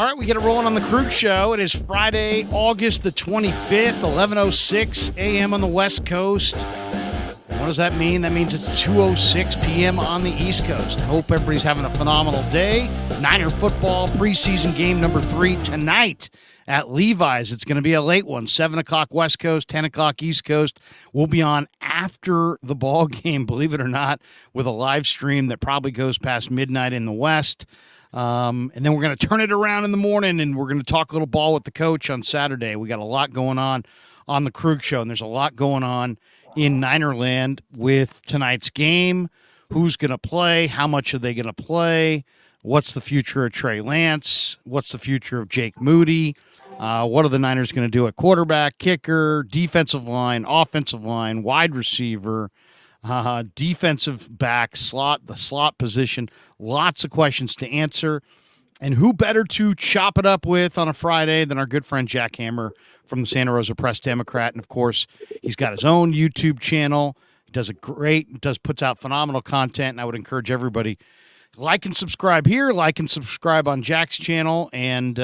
All right, we get it rolling on the Krueg Show. It is Friday, August the 25th, 11:06 a.m. on the West Coast. And what does that mean? That means it's 2:06 p.m. on the East Coast. I hope everybody's having a phenomenal day. Niner football preseason game number 3 tonight at Levi's. It's going to be a late one, 7 o'clock West Coast, 10 o'clock East Coast. We'll be on after the ball game, believe it or not, with a live stream that probably goes past midnight in the West. And then we're going to turn it around in the morning, and we're going to talk a little ball with the coach on Saturday. We got a lot going on the Krueg Show, and there's a lot going on in Ninerland with tonight's game. Who's going to play? How much are they going to play? What's the future of Trey Lance? What's the future of Jake Moody? What are the Niners going to do at quarterback, kicker, defensive line, offensive line, wide receiver, defensive back, the slot position? Lots of questions to answer. And who better to chop it up with on a Friday than our good friend Jack Hammer from the Santa Rosa Press-Democrat. And, of course, he's got his own YouTube channel. He puts out phenomenal content, and I would encourage everybody, like and subscribe here, like and subscribe on Jack's channel, and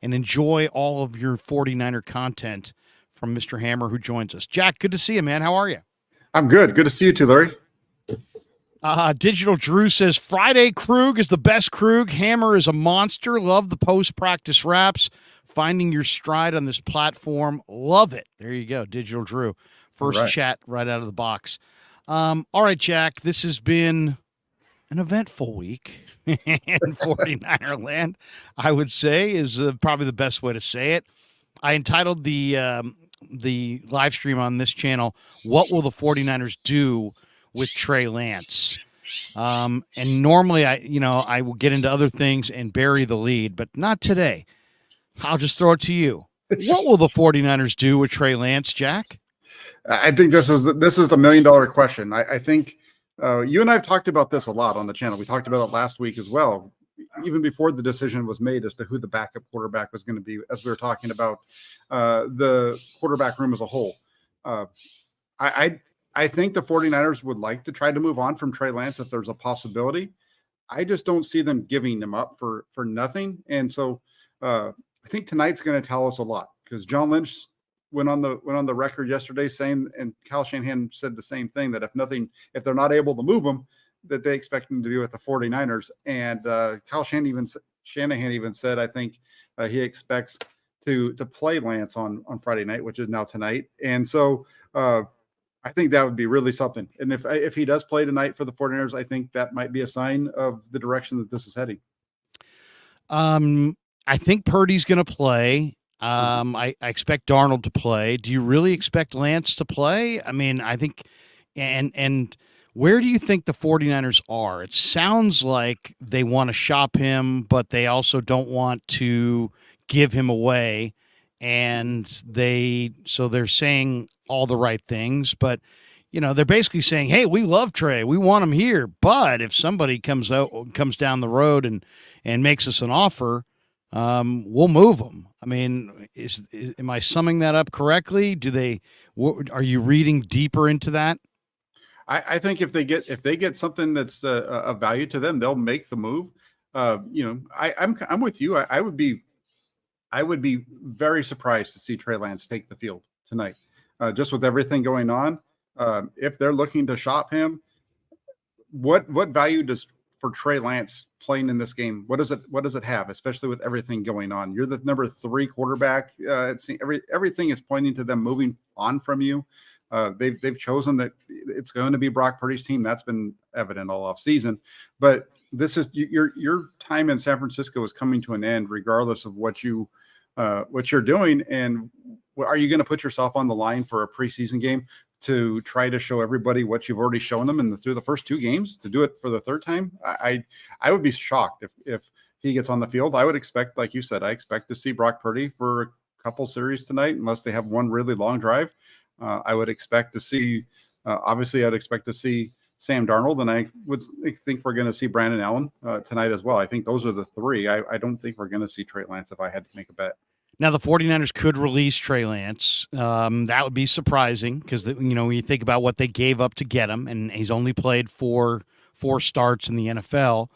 enjoy all of your 49er content from Mr. Hammer, who joins us. Jack, good to see you, man. How are you? I'm good. Good to see you too, Larry. Digital Drew says, Friday Krueg is the best Krueg. Hammer is a monster. Love the post-practice raps. Finding your stride on this platform. Love it. There you go, Digital Drew. First chat right out of the box. All right, Jack, this has been an eventful week in 49er land, I would say, is probably the best way to say it. I entitled the live stream on this channel, What Will the 49ers Do with Trey Lance? And normally I will get into other things and bury the lead, but not today. I'll just throw it to you. What will the 49ers do with Trey Lance, Jack? I think this is the $1 million question. I think you and I have talked about this a lot on the channel. We talked about it last week as well, even before the decision was made as to who the backup quarterback was going to be, as we were talking about the quarterback room as a whole. I think the 49ers would like to try to move on from Trey Lance if there's a possibility. I just don't see them giving him up for nothing. And so I think tonight's going to tell us a lot, because John Lynch went on the record yesterday saying, and Kyle Shanahan said the same thing, that if they're not able to move him, that they expect him to be with the 49ers. And Kyle Shanahan even said, I think he expects to play Lance on Friday night, which is now tonight. And so I think that would be really something. And if he does play tonight for the 49ers, I think that might be a sign of the direction that this is heading. I think Purdy's going to play. I expect Darnold to play. Do you really expect Lance to play? I mean, I think, and where do you think the 49ers are? It sounds like they want to shop him, but they also don't want to give him away. And they're saying all the right things, but they're basically saying, hey, we love Trey. We want him here. But if somebody comes down the road and makes us an offer, we'll move him. I mean, am I summing that up correctly? Are you reading deeper into that? I think if they get something that's of value to them, they'll make the move. I'm with you. I would be very surprised to see Trey Lance take the field tonight, just with everything going on. If they're looking to shop him, what value does for Trey Lance playing in this game? What does it have, especially with everything going on? You're the number 3 quarterback. Everything is pointing to them moving on from you. They've chosen that it's going to be Brock Purdy's team. That's been evident all off season. But this is your time in San Francisco is coming to an end, regardless of what you're doing. And are you going to put yourself on the line for a preseason game to try to show everybody what you've already shown them through the first 2 games, to do it for the 3rd time? I would be shocked if he gets on the field. I would expect, like you said, I expect to see Brock Purdy for a couple series tonight, unless they have one really long drive. I would expect to see, obviously, I'd expect to see Sam Darnold, and I would think we're going to see Brandon Allen tonight as well. I think those are the 3. I don't think we're going to see Trey Lance if I had to make a bet. Now, the 49ers could release Trey Lance. That would be surprising because, when you think about what they gave up to get him, and he's only played four starts in the NFL.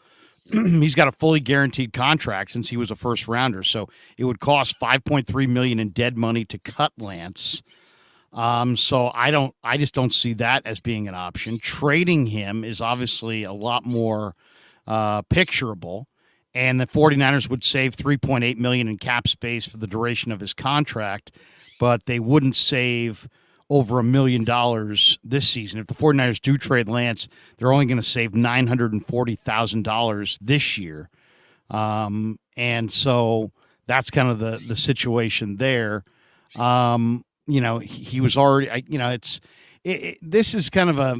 he's got a fully guaranteed contract since he was a first rounder. So it would cost $5.3 million in dead money to cut Lance. So I just don't see that as being an option. Trading him is obviously a lot more picturable, and the 49ers would save $3.8 million in cap space for the duration of his contract, but they wouldn't save over $1 million this season. If the 49ers do trade Lance, they're only going to save $940,000 this year. And so that's kind of the situation there. He was already, this is kind of a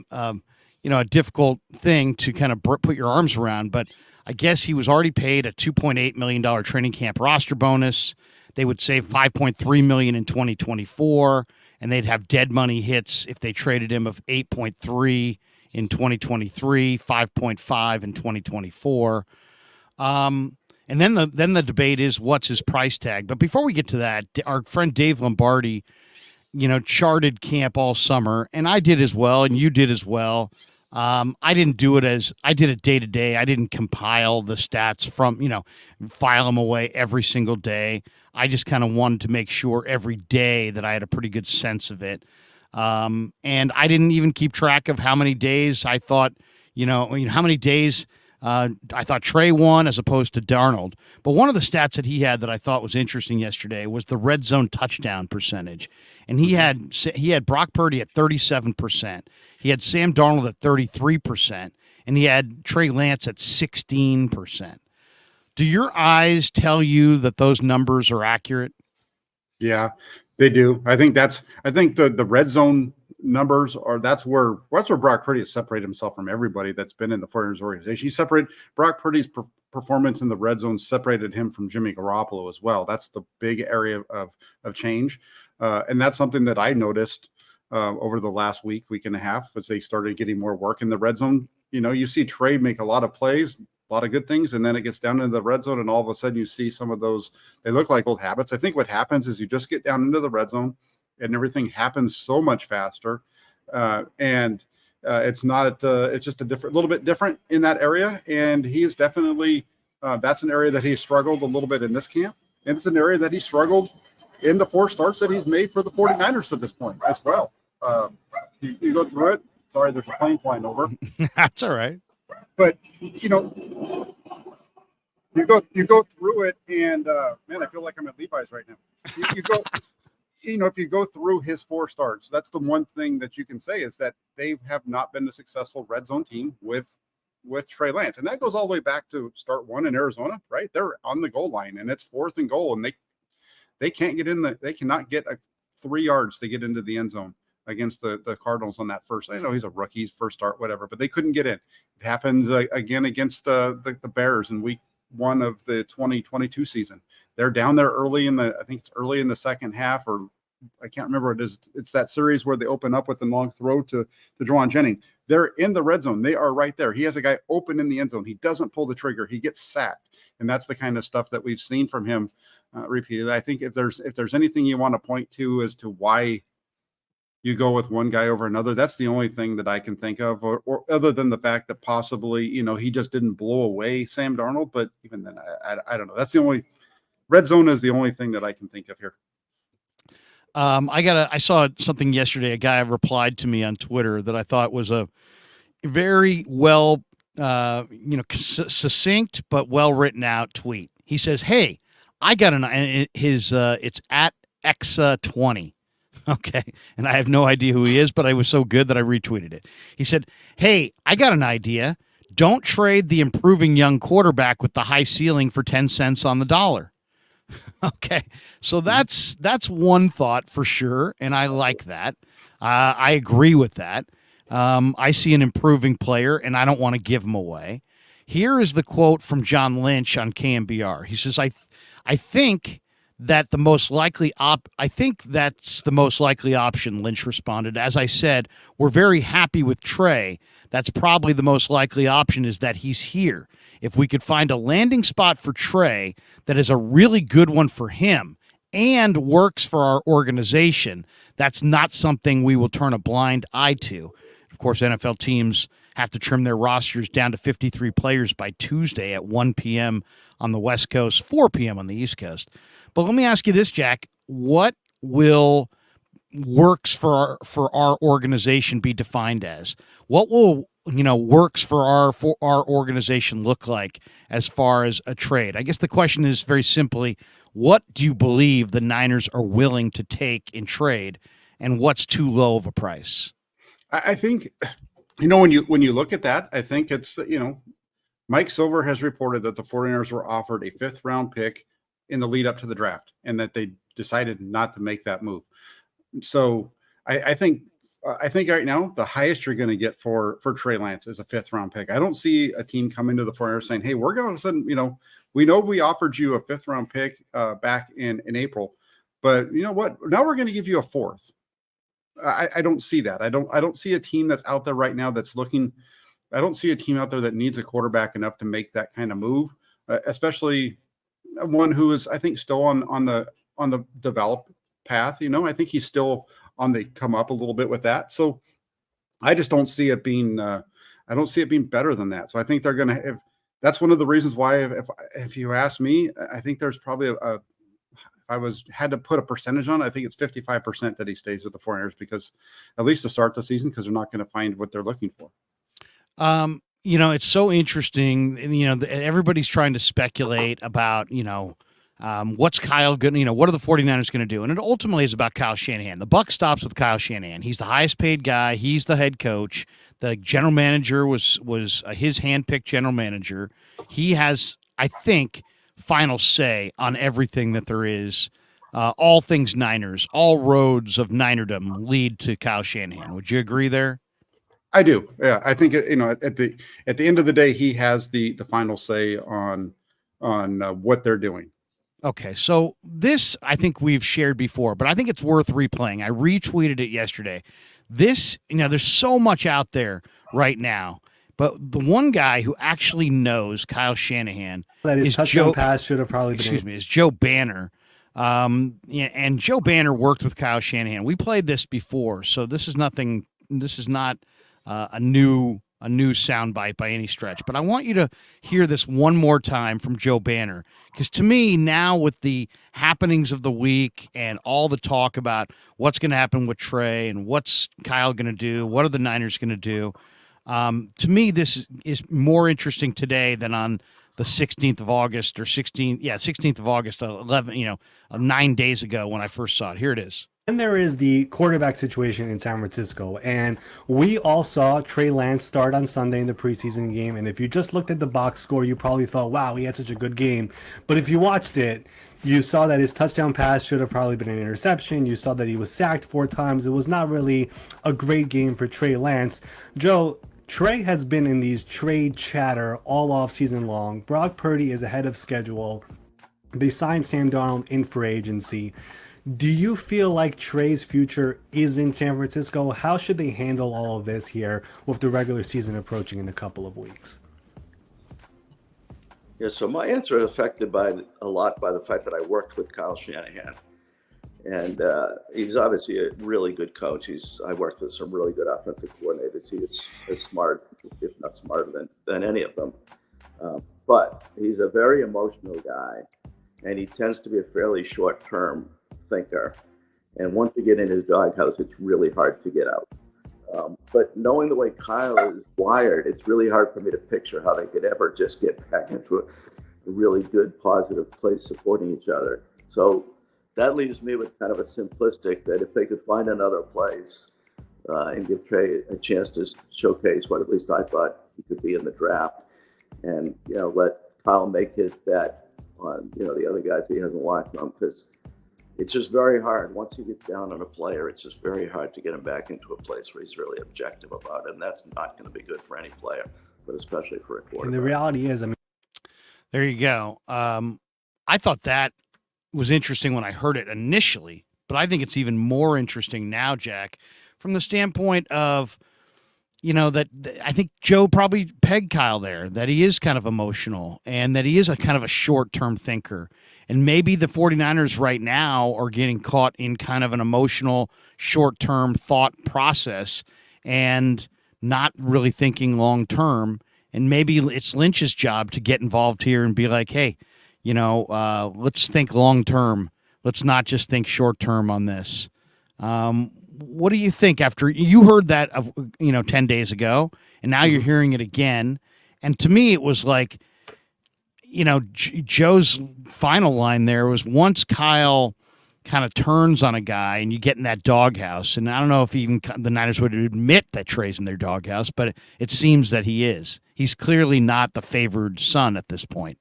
difficult thing to kind of put your arms around, but I guess he was already paid a $2.8 million training camp roster bonus. They would save $5.3 million in 2024, and they'd have dead money hits if they traded him of $8.3 in 2023, $5.5 in 2024. And then the debate is, what's his price tag? But before we get to that, our friend Dave Lombardi, charted camp all summer, and I did as well, and you did as well. I didn't do it I did it day to day. I didn't compile the stats from, file them away every single day. I just kind of wanted to make sure every day that I had a pretty good sense of it. And I didn't even keep track of how many days I thought, how many days I thought Trey won as opposed to Darnold. But one of the stats that he had that I thought was interesting yesterday was the red zone touchdown percentage. And he had Brock Purdy at 37%. He had Sam Darnold at 33%. And he had Trey Lance at 16%. Do your eyes tell you that those numbers are accurate? Yeah, they do. I think the red zone numbers that's where Brock Purdy has separated himself from everybody that's been in the 49ers organization. Brock Purdy's performance in the red zone separated him from Jimmy Garoppolo as well. That's the big area of change. And that's something that I noticed over the last week and a half as they started getting more work in the red zone. You see Trey make a lot of plays, a lot of good things, and then it gets down into the red zone, and all of a sudden you see some of those, they look like old habits. I think what happens is you just get down into the red zone and everything happens so much faster. It's just a little bit different in that area. And he is definitely, that's an area that he struggled a little bit in this camp. And it's an area that he struggled in the 4 starts that he's made for the 49ers to this point as well. You go through it. Sorry, there's a plane flying over. That's all right. But, you go through it, and man, I feel like I'm at Levi's right now. You go, if you go through his 4 starts, that's the one thing that you can say is that they have not been a successful red zone team with Trey Lance, and that goes all the way back to start 1 in Arizona. Right, they're on the goal line, and it's 4th and goal, and they can't get in they cannot get 3 yards to get into the end zone against the Cardinals on that first. I know he's a rookie, first start, whatever, but they couldn't get in. It happened again against the Bears in week 1 of the 2022 season. They're down there early in the second half, or I can't remember what it is. It's that series where they open up with the long throw to Juwan Jennings. They're in the red zone. They are right there. He has a guy open in the end zone. He doesn't pull the trigger. He gets sacked. And that's the kind of stuff that we've seen from him repeatedly. I think if there's anything you want to point to as to why you go with one guy over another, that's the only thing that I can think of, or other than the fact that possibly, he just didn't blow away Sam Darnold. But even then, I don't know. That's the only red zone is the only thing that I can think of here. I saw something yesterday. A guy replied to me on Twitter that I thought was a very well, succinct but well written out tweet. He says, "Hey, I got it's at X20." Okay. And I have no idea who he is, but I was so good that I retweeted it. He said, "Hey, I got an idea. Don't trade the improving young quarterback with the high ceiling for 10 cents on the dollar." Okay. So that's one thought for sure. And I like that. I agree with that. I see an improving player and I don't want to give him away. Here is the quote from John Lynch on KMBR. He says, I think that's the most likely option, Lynch responded. "As I said, we're very happy with Trey. That's probably the most likely option is that he's here. If we could find a landing spot for Trey that is a really good one for him and works for our organization, that's not something we will turn a blind eye to." Of course, NFL teams have to trim their rosters down to 53 players by Tuesday at 1 p.m. on the West Coast, 4 p.m. on the East Coast. But let me ask you this, Jack. What will works for our organization be defined as? What will works for our organization look like as far as a trade? I guess the question is very simply, what do you believe the Niners are willing to take in trade, and what's too low of a price? I think, when you look at that, I think it's, Mike Silver has reported that the 49ers were offered a 5th round pick in the lead up to the draft, and that they decided not to make that move. So I think right now the highest you're going to get for Trey Lance is a 5th round pick. I don't see a team coming to the 49ers saying, "Hey, we're going to sudden, we know we offered you a 5th round pick back in April, but you know what? Now we're going to give you a 4th." I don't see that. I don't see a team that's out there right now that's looking. I don't see a team out there that needs a quarterback enough to make that kind of move, especially one who is, I think, still on the develop path. I think he's still on the come up a little bit with that. So I just don't see it being. I don't see it being better than that. So I think they're going to. That's one of the reasons why, if you ask me, I think there's probably if I had to put a percentage on it, I think it's 55% that he stays with the 49ers, because at least to start the season, because they're not going to find what they're looking for. It's so interesting. Everybody's trying to speculate about, what's Kyle going to, what are the 49ers going to do? And it ultimately is about Kyle Shanahan. The buck stops with Kyle Shanahan. He's the highest paid guy. He's the head coach. The general manager was his handpicked general manager. He has, I think, final say on everything that there is. All things Niners, all roads of Ninerdom lead to Kyle Shanahan. Would you agree there? I do. Yeah, I think at the end of the day, he has the final say on what they're doing. Okay, so this I think we've shared before, but I think it's worth replaying. I retweeted it yesterday. This, there's so much out there right now, but the one guy who actually knows Kyle Shanahan is touchdown pass should have probably been. Is Joe Banner. And Joe Banner worked with Kyle Shanahan. We played this before, so this is nothing. This is not a new soundbite by any stretch. But I want you to hear this one more time from Joe Banner, because to me now, with the happenings of the week and all the talk about what's going to happen with Trey and what's Kyle going to do, what are the Niners going to do, to me this is more interesting today than on the 16th of August or 16th of August, 9 days ago when I first saw it. Here it is. And there is the quarterback situation in San Francisco. And we all saw Trey Lance start on Sunday in the preseason game. And if you just looked at the box score, you probably thought, wow, he had such a good game. But if you watched it, you saw that his touchdown pass should have probably been an interception. You saw that he was sacked 4 times. It was not really a great game for Trey Lance. Joe, Trey has been in these trade chatter all off season long. Brock Purdy is ahead of schedule. They signed Sam Darnold in free agency. Do you feel like Trey's future is in San Francisco? How should they handle all of this here with the regular season approaching in a couple of weeks? Yeah, so my answer is affected a lot by the fact that I worked with Kyle Shanahan. And he's obviously a really good coach. I worked with some really good offensive coordinators. He is as smart, if not smarter than any of them. But he's a very emotional guy, and he tends to be a fairly short-term thinker. And once you get in his doghouse, it's really hard to get out. But knowing the way Kyle is wired, it's really hard for me to picture how they could ever just get back into a really good, positive place supporting each other. So that leaves me with kind of a simplistic that if they could find another place and give Trey a chance to showcase what at least I thought he could be in the draft, and let Kyle make his bet on the other guys he hasn't watched on, because it's just very hard. Once he gets down on a player, it's just very hard to get him back into a place where he's really objective about it, and that's not going to be good for any player, but especially for a quarterback. And the reality is, there you go. I thought that was interesting when I heard it initially, but I think it's even more interesting now, Jack, from the standpoint of, that I think Joe probably pegged Kyle there, that he is kind of emotional and that he is a kind of a short-term thinker. And maybe the 49ers right now are getting caught in kind of an emotional short-term thought process. And not really thinking long term. And maybe it's Lynch's job to get involved here and be like, hey, let's think long term. Let's not just think short term on this. What do you think after you heard that 10 days ago, and now you're hearing it again? And to me, it was like, Joe's final line there was, once Kyle kind of turns on a guy and you get in that doghouse, and I don't know if even the Niners would admit that Trey's in their doghouse, but it seems that he is. He's clearly not the favored son at this point.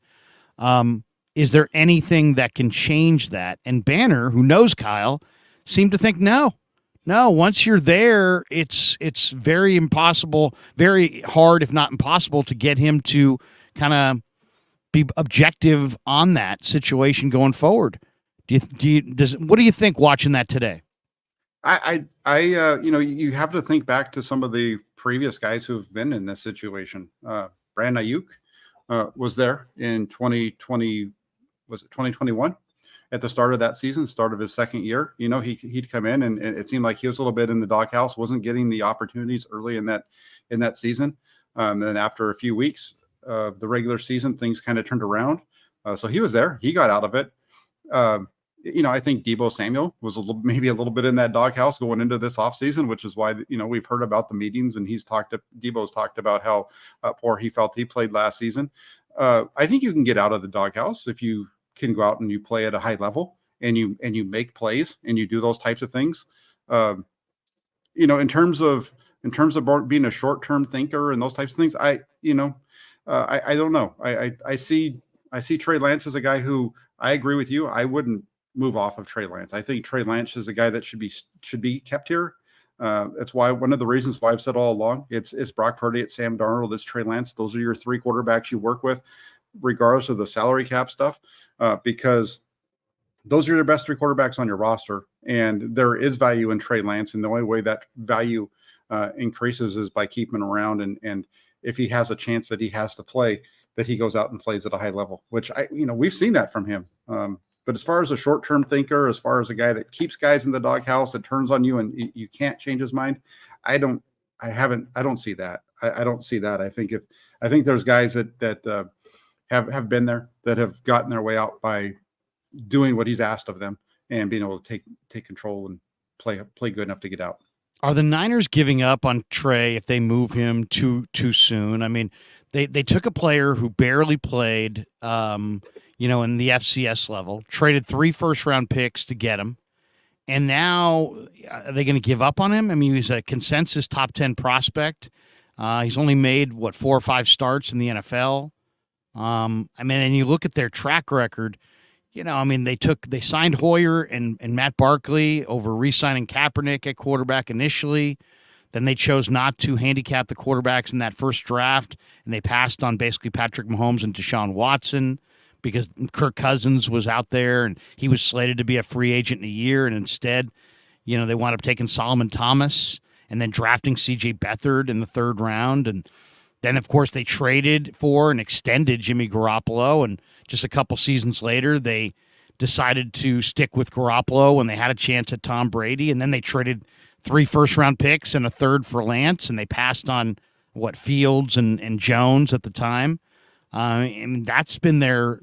Is there anything that can change that? And Banner, who knows Kyle, seemed to think no. Once you're there, it's very impossible, very hard, if not impossible, to get him to kind of be objective on that situation going forward. What do you think watching that today? You have to think back to some of the previous guys who've been in this situation. Brandon Ayuk was there in 2020. Was it 2021? At the start of that season, start of his second year, he'd come in and it seemed like he was a little bit in the doghouse, wasn't getting the opportunities early in that season. And then after a few weeks of the regular season, things kind of turned around. So he was there. He got out of it. I think Deebo Samuel was maybe a little bit in that doghouse going into this offseason, which is why, we've heard about the meetings, and Deebo's talked about how poor he felt he played last season. I think you can get out of the doghouse if you can go out and you play at a high level and you make plays and you do those types of things. In terms of being a short-term thinker and those types of things, I don't know. I see Trey Lance as a guy who, I agree with you, I wouldn't move off of Trey Lance. I think Trey Lance is a guy that should be kept here. That's why one of the reasons why I've said all along, it's Brock Purdy, it's Sam Darnold, it's Trey Lance. Those are your three quarterbacks you work with, regardless of the salary cap stuff, because those are your best three quarterbacks on your roster. And there is value in Trey Lance. And the only way that value increases is by keeping him around. And if he has a chance that he has to play, that he goes out and plays at a high level, which we've seen that from him. But as far as a short-term thinker, as far as a guy that keeps guys in the doghouse, that turns on you and you can't change his mind, I don't see that. I don't see that. I think there's guys that have been there, that have gotten their way out by doing what he's asked of them and being able to take control and play good enough to get out. Are the Niners giving up on Trey if they move him too soon? I mean, they took a player who barely played, in the FCS level, traded 3 first-round picks to get him, and now are they going to give up on him? I mean, he's a consensus top 10 prospect. He's only made 4 or 5 starts in the NFL. And you look at their track record. They signed Hoyer and Matt Barkley over re-signing Kaepernick at quarterback initially. Then they chose not to handicap the quarterbacks in that first draft, and they passed on basically Patrick Mahomes and Deshaun Watson because Kirk Cousins was out there and he was slated to be a free agent in a year, and instead, they wound up taking Solomon Thomas and then drafting C.J. Beathard in the 3rd round. And then, of course, they traded for and extended Jimmy Garoppolo, and just a couple seasons later, they decided to stick with Garoppolo when they had a chance at Tom Brady, and then they traded 3 first-round picks and a 3rd for Lance, and they passed on, Fields and Jones at the time. That's been their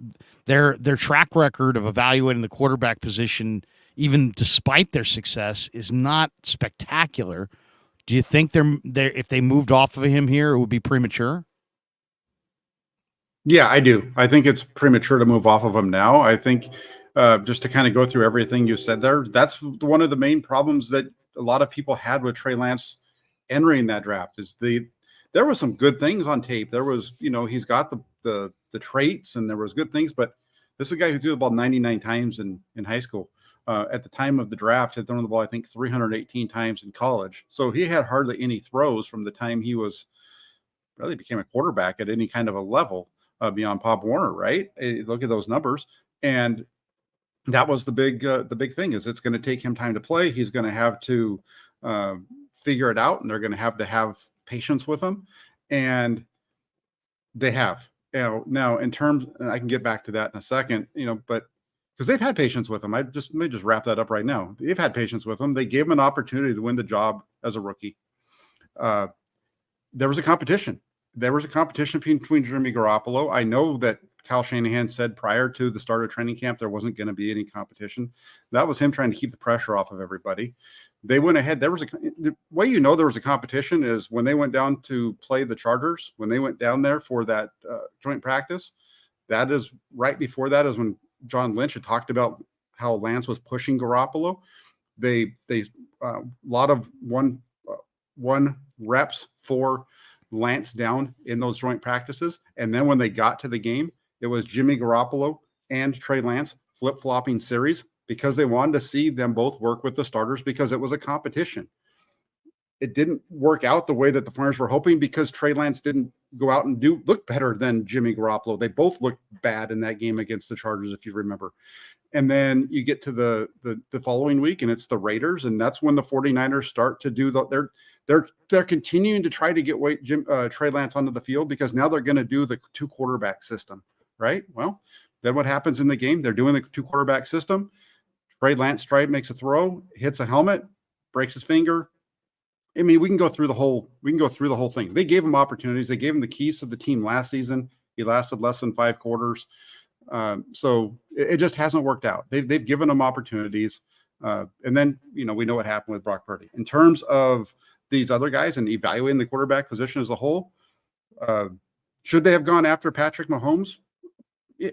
track record of evaluating the quarterback position, even despite their success, is not spectacular. Do you think if they moved off of him here, it would be premature? Yeah, I do. I think it's premature to move off of him now. I think just to kind of go through everything you said there, that's one of the main problems that a lot of people had with Trey Lance entering that draft is there were some good things on tape. There was, he's got the traits and there was good things, but this is a guy who threw the ball 99 times in high school. At the time of the draft, had thrown the ball, I think, 318 times in college. So he had hardly any throws from the time he really became a quarterback at any kind of a level beyond Pop Warner, right? Look at those numbers. And that was the big thing is it's going to take him time to play. He's going to have to figure it out, and they're going to have patience with him. And they have. Now in terms, and I can get back to that in a second, but because they've had patience with him. Let me just wrap that up right now. They've had patience with him. They gave him an opportunity to win the job as a rookie. there was a competition. There was a competition between Jimmy Garoppolo. I know that Kyle Shanahan said prior to the start of training camp there wasn't going to be any competition. That was him trying to keep the pressure off of everybody. They went ahead. The way you know there was a competition is when they went down to play the Chargers, when they went down there for that joint practice. That is right before that is when John Lynch had talked about how Lance was pushing Garoppolo. They lot of one reps for Lance down in those joint practices. And then when they got to the game, it was Jimmy Garoppolo and Trey Lance flip-flopping series because they wanted to see them both work with the starters because it was a competition. It didn't work out the way that the Flyers were hoping because Trey Lance didn't go out and look better than Jimmy Garoppolo. They both looked bad in that game against the Chargers, if you remember. And then you get to the following week and it's the Raiders. And that's when the 49ers start to do they're continuing to try to get Trey Lance onto the field because now they're going to do the 2 quarterback system, right? Well, then what happens in the game? They're doing the 2 quarterback system. Trey Lance makes a throw, hits a helmet, breaks his finger. I mean, we can go through the whole thing. They gave him opportunities. They gave him the keys to the team last season. He lasted less than 5 quarters. So it just hasn't worked out. They've given him opportunities. And then, we know what happened with Brock Purdy. In terms of these other guys and evaluating the quarterback position as a whole, should they have gone after Patrick Mahomes?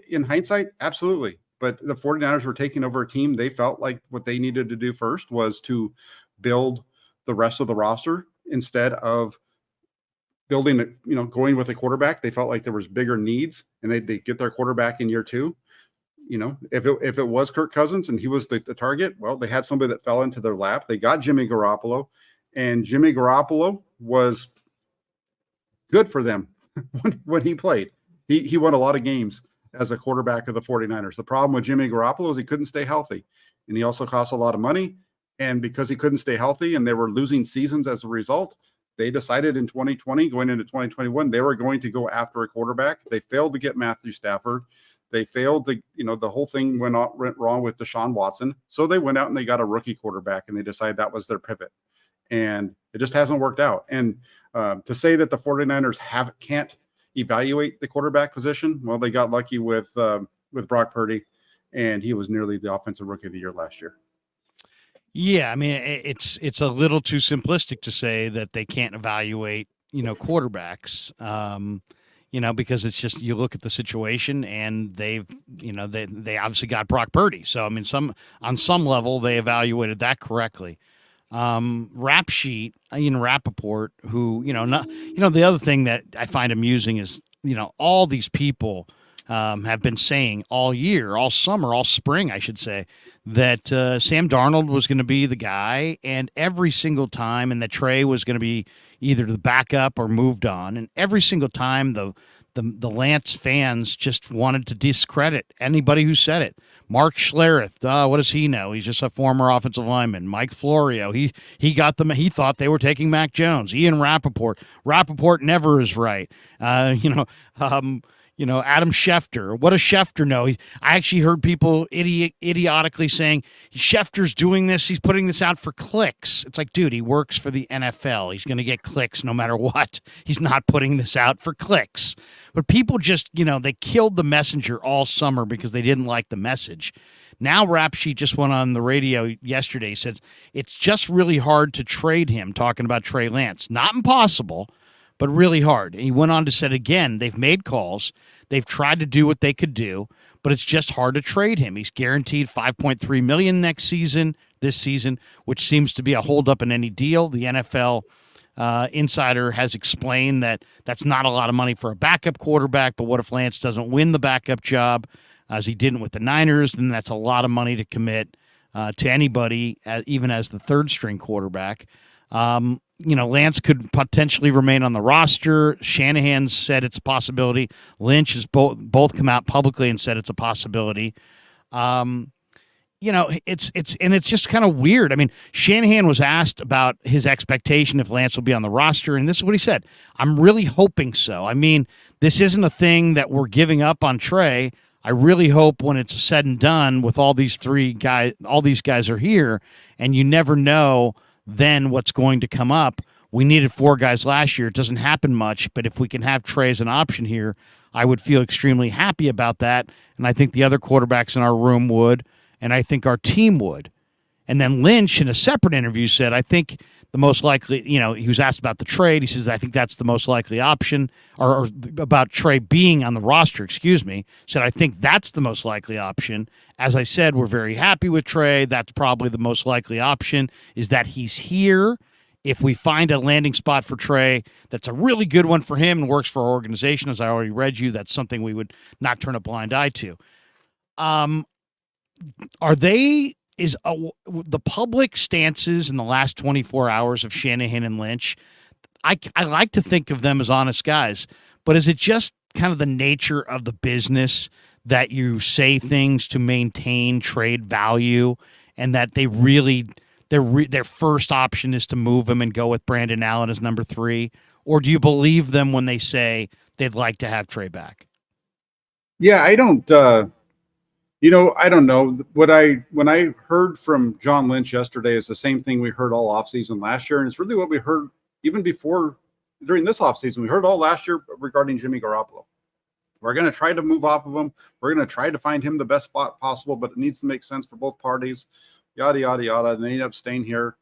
In hindsight, absolutely. But the 49ers were taking over a team. They felt like what they needed to do first was to build the rest of the roster instead of building, going with a quarterback. They felt like there was bigger needs and they get their quarterback in year 2. If it was Kirk Cousins and he was the target, well, they had somebody that fell into their lap. They got Jimmy Garoppolo, and Jimmy Garoppolo was good for them when he played. He won a lot of games as a quarterback of the 49ers. The problem with Jimmy Garoppolo is he couldn't stay healthy, and he also cost a lot of money. And because he couldn't stay healthy and they were losing seasons as a result, they decided in 2020, going into 2021, they were going to go after a quarterback. They failed to get Matthew Stafford. They failed to, the whole thing went wrong with Deshaun Watson. So they went out and they got a rookie quarterback and they decided that was their pivot. And it just hasn't worked out. And to say that the 49ers can't evaluate the quarterback position, well, they got lucky with Brock Purdy, and he was nearly the offensive rookie of the year last year. Yeah, I mean, it's a little too simplistic to say that they can't evaluate, quarterbacks, because it's just you look at the situation and they obviously got Brock Purdy. So, I mean, on some level, they evaluated that correctly. Rap Sheet, Ian Rappaport, who, the other thing that I find amusing is, all these people have been saying all year, all summer, all spring, I should say, that Sam Darnold was going to be the guy, and every single time, and that Trey was going to be either the backup or moved on, and every single time the Lance fans just wanted to discredit anybody who said it. Mark Schlereth, what does he know? He's just a former offensive lineman. Mike Florio, he got them. He thought they were taking Mac Jones. Ian Rappaport never is right. Adam Schefter. What does Schefter know? I actually heard people idiotically saying, Schefter's doing this. He's putting this out for clicks. It's like, dude, he works for the NFL. He's going to get clicks no matter what. He's not putting this out for clicks. But people just, they killed the messenger all summer because they didn't like the message. Now Rap Sheet just went on the radio yesterday. He said, it's just really hard to trade him, talking about Trey Lance. Not impossible, but really hard. And he went on to say again, they've made calls. They've tried to do what they could do, but it's just hard to trade him. He's guaranteed $5.3 million this season, which seems to be a holdup in any deal. The NFL insider has explained that that's not a lot of money for a backup quarterback, but what if Lance doesn't win the backup job, as he didn't with the Niners? Then that's a lot of money to commit to anybody, even as the third-string quarterback. Lance could potentially remain on the roster. Shanahan said it's a possibility. Lynch has both come out publicly and said it's a possibility. It's just kind of weird. I mean, Shanahan was asked about his expectation if Lance will be on the roster, and this is what he said. I'm really hoping so. I mean, this isn't a thing that we're giving up on Trey. I really hope when it's said and done with all these guys are here, and you never know then what's going to come up we needed 4 guys last year. It doesn't happen much, but if we can have Trey as an option here, I would feel extremely happy about that. And I think the other quarterbacks in our room would, and I think our team would. And then Lynch, in a separate interview, said, I think the most likely, he was asked about the trade. He says, I think that's the most likely option, or about Trey being on the roster, said, I think that's the most likely option. As I said, we're very happy with Trey. That's probably the most likely option, is that he's here. If we find a landing spot for Trey that's a really good one for him and works for our organization, as I already read you, that's something we would not turn a blind eye to. Is the public stances in the last 24 hours of Shanahan and Lynch, I like to think of them as honest guys, but is it just kind of the nature of the business that you say things to maintain trade value, and that they really their first option is to move him and go with Brandon Allen as number 3? Or do you believe them when they say they'd like to have Trey back? Yeah, I don't I don't know. When I heard from John Lynch yesterday is the same thing we heard all offseason last year, and it's really what we heard even before during this offseason. We heard all last year regarding Jimmy Garoppolo. We're going to try to move off of him. We're going to try to find him the best spot possible, but it needs to make sense for both parties. Yada yada yada. And they end up staying here.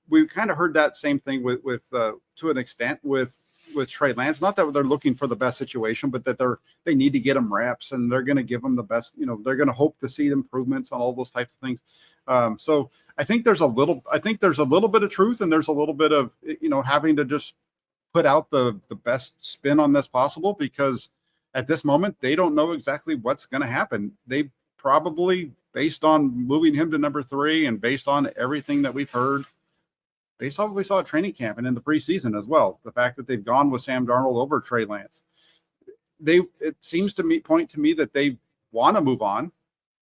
We kind of heard that same thing with to an extent with Trey Lance. Not that they're looking for the best situation, but that they need to get him reps, and they're going to give him the best. They're going to hope to see improvements on all those types of things. So I think there's a little bit of truth, and there's a little bit of having to just put out the best spin on this possible, because at this moment they don't know exactly what's going to happen. They probably, based on moving him to number 3 and based on everything that we've heard, based on what we saw at training camp and in the preseason as well, the fact that they've gone with Sam Darnold over Trey Lance, it seems to me point to me that they want to move on,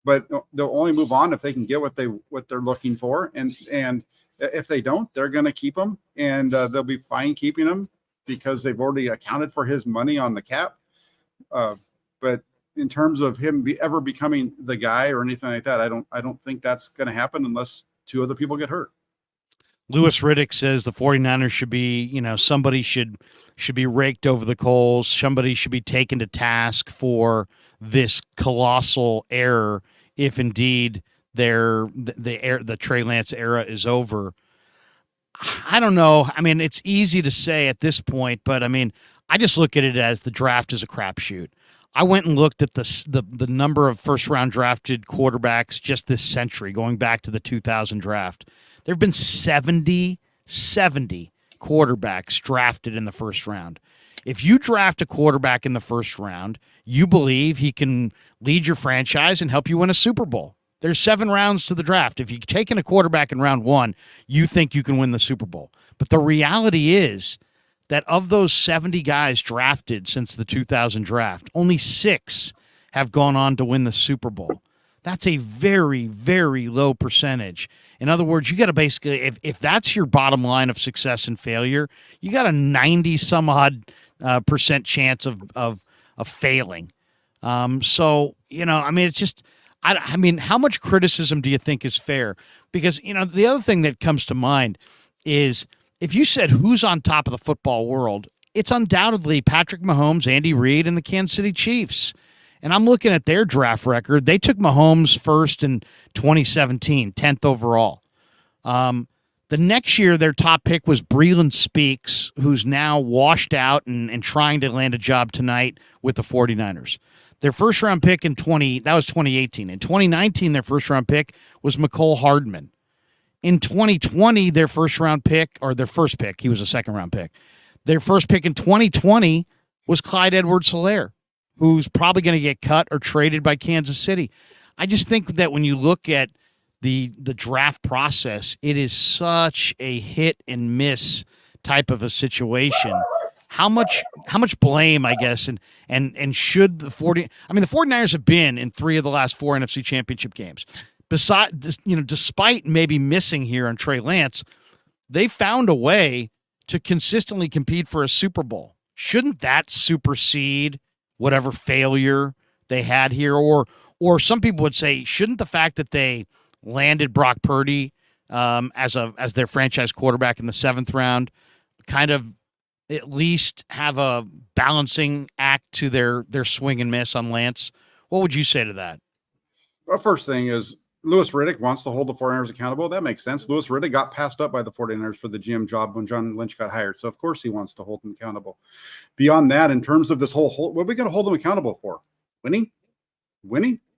but they'll only move on if they can get what they're looking for, and if they don't, they're going to keep him, and they'll be fine keeping him because they've already accounted for his money on the cap. But in terms of him ever becoming the guy or anything like that, I don't think that's going to happen unless 2 other people get hurt. Louis Riddick says the 49ers should be, somebody should be raked over the coals. Somebody should be taken to task for this colossal error if indeed the Trey Lance era is over. I don't know. I mean, it's easy to say at this point, but I mean, I just look at it as the draft is a crapshoot. I went and looked at the number of first-round drafted quarterbacks just this century, going back to the 2000 draft. There have been 70 quarterbacks drafted in the first round. If you draft a quarterback in the first round, you believe he can lead your franchise and help you win a Super Bowl. There's 7 rounds to the draft. If you've taken a quarterback in round 1, you think you can win the Super Bowl. But the reality is that of those 70 guys drafted since the 2000 draft, only 6 have gone on to win the Super Bowl. That's a very, very low percentage. In other words, you got to basically, if that's your bottom line of success and failure, you got a 90-some-odd percent chance of failing. So, I mean, it's just, I mean, how much criticism do you think is fair? Because, the other thing that comes to mind is, if you said who's on top of the football world, it's undoubtedly Patrick Mahomes, Andy Reid, and the Kansas City Chiefs. And I'm looking at their draft record. They took Mahomes first in 2017, 10th overall. The next year, their top pick was Breeland Speaks, who's now washed out and trying to land a job tonight with the 49ers. Their first-round pick that was 2018. In 2019, their first-round pick was Mecole Hardman. In 2020, their first pick, he was a second-round pick. Their first pick in 2020 was Clyde Edwards-Helaire, who's probably going to get cut or traded by Kansas City. I just think that when you look at the draft process, it is such a hit and miss type of a situation. How much blame, I guess, and should the 49ers have been in 3 of the last 4 NFC Championship games. Besides, despite maybe missing here on Trey Lance, they found a way to consistently compete for a Super Bowl. Shouldn't that supersede whatever failure they had here? Or some people would say, shouldn't the fact that they landed Brock Purdy as their franchise quarterback in the 7th round, kind of at least have a balancing act to their swing and miss on Lance. What would you say to that? Well, first thing is Louis Riddick wants to hold the 49ers accountable. That makes sense. Louis Riddick got passed up by the 49ers for the GM job when John Lynch got hired. So, of course, he wants to hold them accountable. Beyond that, in terms of this whole what are we going to hold them accountable for? Winning?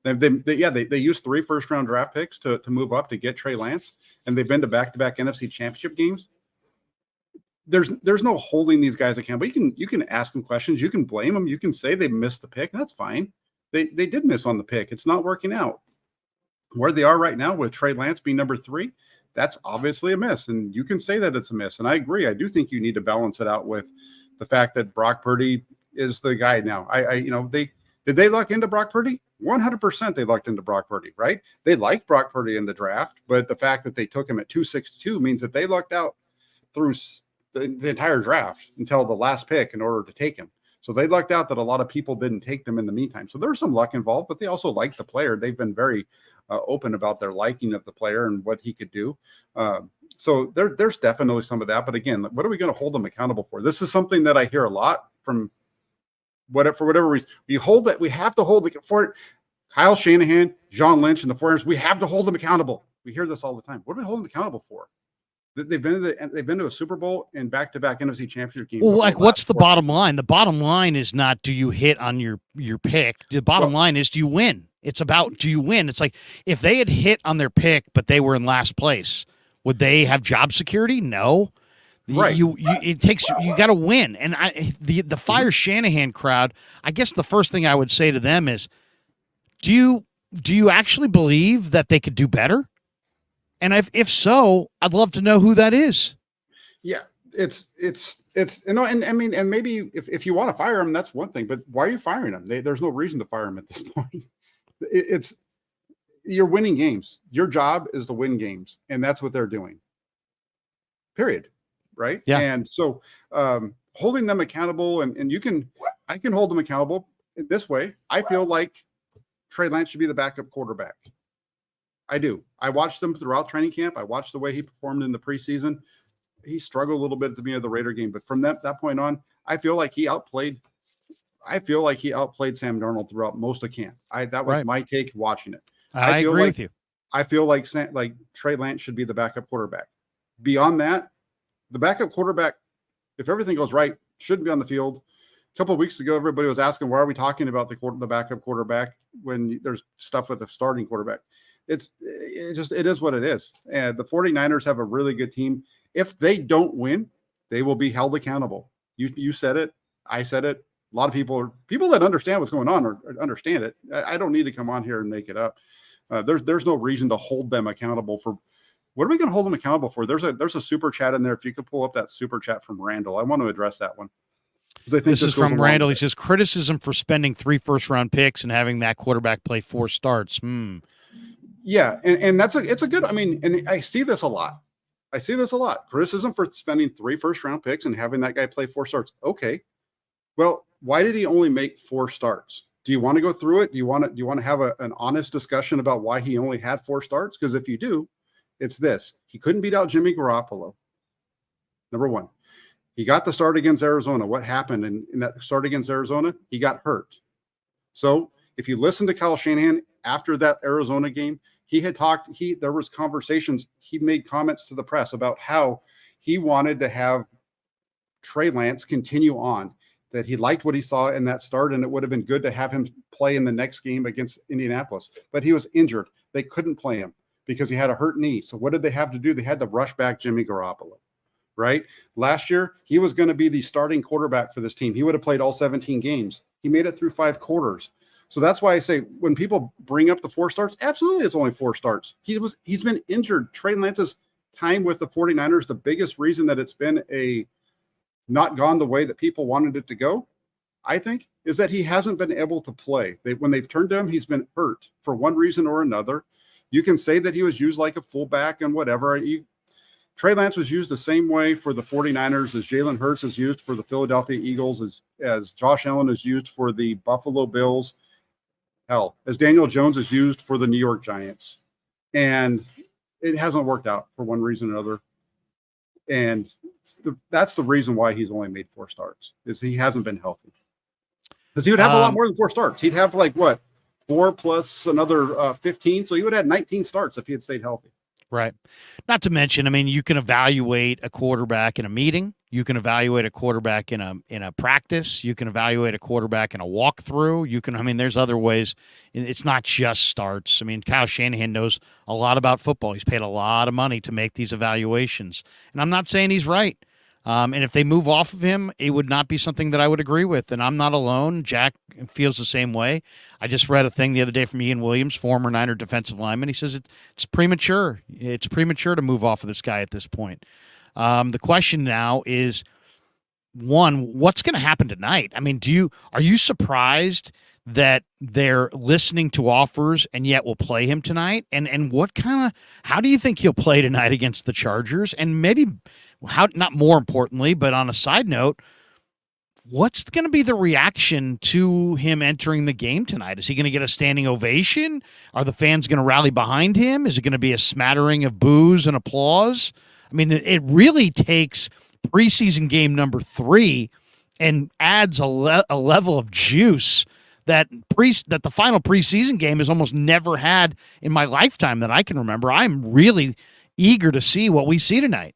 They used 3 first-round draft picks to move up to get Trey Lance, and they've been to back-to-back NFC championship games. There's no holding these guys accountable. You can ask them questions. You can blame them. You can say they missed the pick, and that's fine. They did miss on the pick. It's not working out. Where they are right now with Trey Lance being number 3, that's obviously a miss, and you can say that it's a miss. And I agree. I do think you need to balance it out with the fact that Brock Purdy is the guy now. Did they luck into Brock Purdy? 100% they lucked into Brock Purdy, right? They liked Brock Purdy in the draft, but the fact that they took him at 262 means that they lucked out through the entire draft until the last pick in order to take him. So they lucked out that a lot of people didn't take them in the meantime. So there's some luck involved, but they also liked the player. They've been very open about their liking of the player and what he could do. So there's definitely some of that. But again, what are we going to hold them accountable for? This is something that I hear a lot from for whatever reason. We have to hold for Kyle Shanahan, John Lynch, and the 49ers. We have to hold them accountable. We hear this all the time. What are we holding them accountable for? They've been to a Super Bowl and back-to-back NFC championship games. Well, like, what's the bottom line? The bottom line is not do you hit on your pick. The bottom line is do you win? It's about do you win? It's like if they had hit on their pick but they were in last place, would they have job security? No. Right. You got to win. And the fire Shanahan crowd, I guess the first thing I would say to them is, do you actually believe that they could do better? And if so, I'd love to know who that is. Yeah, it's and I mean, and maybe if you want to fire him, that's one thing. But why are you firing him? There's no reason to fire him at this point. You're winning games. Your job is to win games, and that's what they're doing. Period. Right? Yeah. And so holding them accountable, and I can hold them accountable in this way. I feel like Trey Lance should be the backup quarterback. I do. I watched them throughout training camp. I watched the way he performed in the preseason. He struggled a little bit at the beginning of the Raider game, but from that point on, I feel like he outplayed Sam Darnold throughout most of camp. That was my take watching it. I agree with you. I feel like Trey Lance should be the backup quarterback. Beyond that, the backup quarterback, if everything goes right, shouldn't be on the field. A couple of weeks ago, everybody was asking, why are we talking about the backup quarterback when there's stuff with the starting quarterback? It is what it is. And the 49ers have a really good team. If they don't win, they will be held accountable. You said it. I said it. A lot of people that understand what's going on or understand it. I don't need to come on here and make it up. There's no reason to hold them accountable for. What are we going to hold them accountable for? There's a super chat in there. If you could pull up that super chat from Randall, I want to address that one. I think this is from Randall. He says criticism for spending 3 first-round picks and having that quarterback play 4 starts. Yeah, and it's a good. I mean, and I see this a lot. Criticism for spending 3 first-round picks and having that guy play 4 starts. Okay, well, why did he only make 4 starts? Do you want to go through it? Do you want to have an honest discussion about why he only had 4 starts? Because if you do, it's this: he couldn't beat out Jimmy Garoppolo. Number one, he got the start against Arizona. What happened in that start against Arizona? He got hurt. So if you listen to Kyle Shanahan after that Arizona game, there was conversations. He made comments to the press about how he wanted to have Trey Lance continue on, that he liked what he saw in that start, and it would have been good to have him play in the next game against Indianapolis. But he was injured. They couldn't play him because he had a hurt knee. So what did they have to do? They had to rush back Jimmy Garoppolo, right? Last year, he was going to be the starting quarterback for this team. He would have played all 17 games. He made it through 5 quarters. So that's why I say when people bring up the 4 starts, absolutely it's only 4 starts. He's been injured. Trey Lance's time with the 49ers, the biggest reason that it's been not gone the way that people wanted it to go, I think, is that he hasn't been able to play. When they've turned to him, he's been hurt for one reason or another. You can say that he was used like a fullback and whatever. Trey Lance was used the same way for the 49ers as Jalen Hurts is used for the Philadelphia Eagles, as Josh Allen is used for the Buffalo Bills. Hell, as Daniel Jones is used for the New York Giants. And it hasn't worked out for one reason or another. And that's the reason why he's only made 4 starts, is he hasn't been healthy. Because he would have a lot more than 4 starts. He'd have like what, 4 plus another 15. So he would have had 19 starts if he had stayed healthy. Right. Not to mention, I mean, you can evaluate a quarterback in a meeting. You can evaluate a quarterback in a practice. You can evaluate a quarterback in a walkthrough. I mean, there's other ways. It's not just starts. I mean, Kyle Shanahan knows a lot about football. He's paid a lot of money to make these evaluations. And I'm not saying he's right. And if they move off of him, it would not be something that I would agree with. And I'm not alone. Jack feels the same way. I just read a thing the other day from Ian Williams, former Niner defensive lineman. He says it's premature. It's premature to move off of this guy at this point. The question now is, one, what's going to happen tonight? I mean, are you surprised that they're listening to offers and yet will play him tonight? And how do you think he'll play tonight against the Chargers? And maybe not more importantly, but on a side note, what's going to be the reaction to him entering the game tonight? Is he going to get a standing ovation? Are the fans going to rally behind him? Is it going to be a smattering of boos and applause? I mean, it really takes preseason game number 3 and adds a level of juice that the final preseason game has almost never had in my lifetime that I can remember. I'm really eager to see what we see tonight.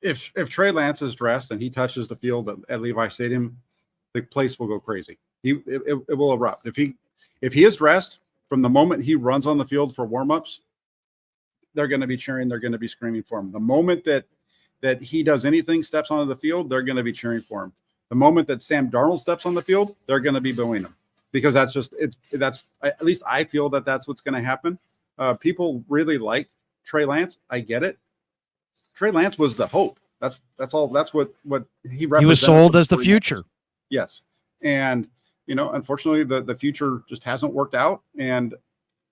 If Trey Lance is dressed and he touches the field at Levi Stadium, the place will go crazy. It will erupt. If he is dressed, from the moment he runs on the field for warmups, they're going to be cheering. They're going to be screaming for him. The moment that he does anything, steps onto the field, they're going to be cheering for him. The moment that Sam Darnold steps on the field, they're going to be booing him, because that's at least I feel that that's what's going to happen. People really like Trey Lance. I get it. Trey Lance was the hope. That's all. That's what he represented. He was sold as the future. Yes. And, unfortunately the future just hasn't worked out. And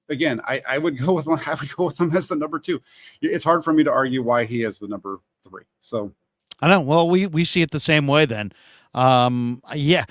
again, I would go with him as the number 2. It's hard for me to argue why he is the number 3. So I know. Well, we see it the same way then. Yeah.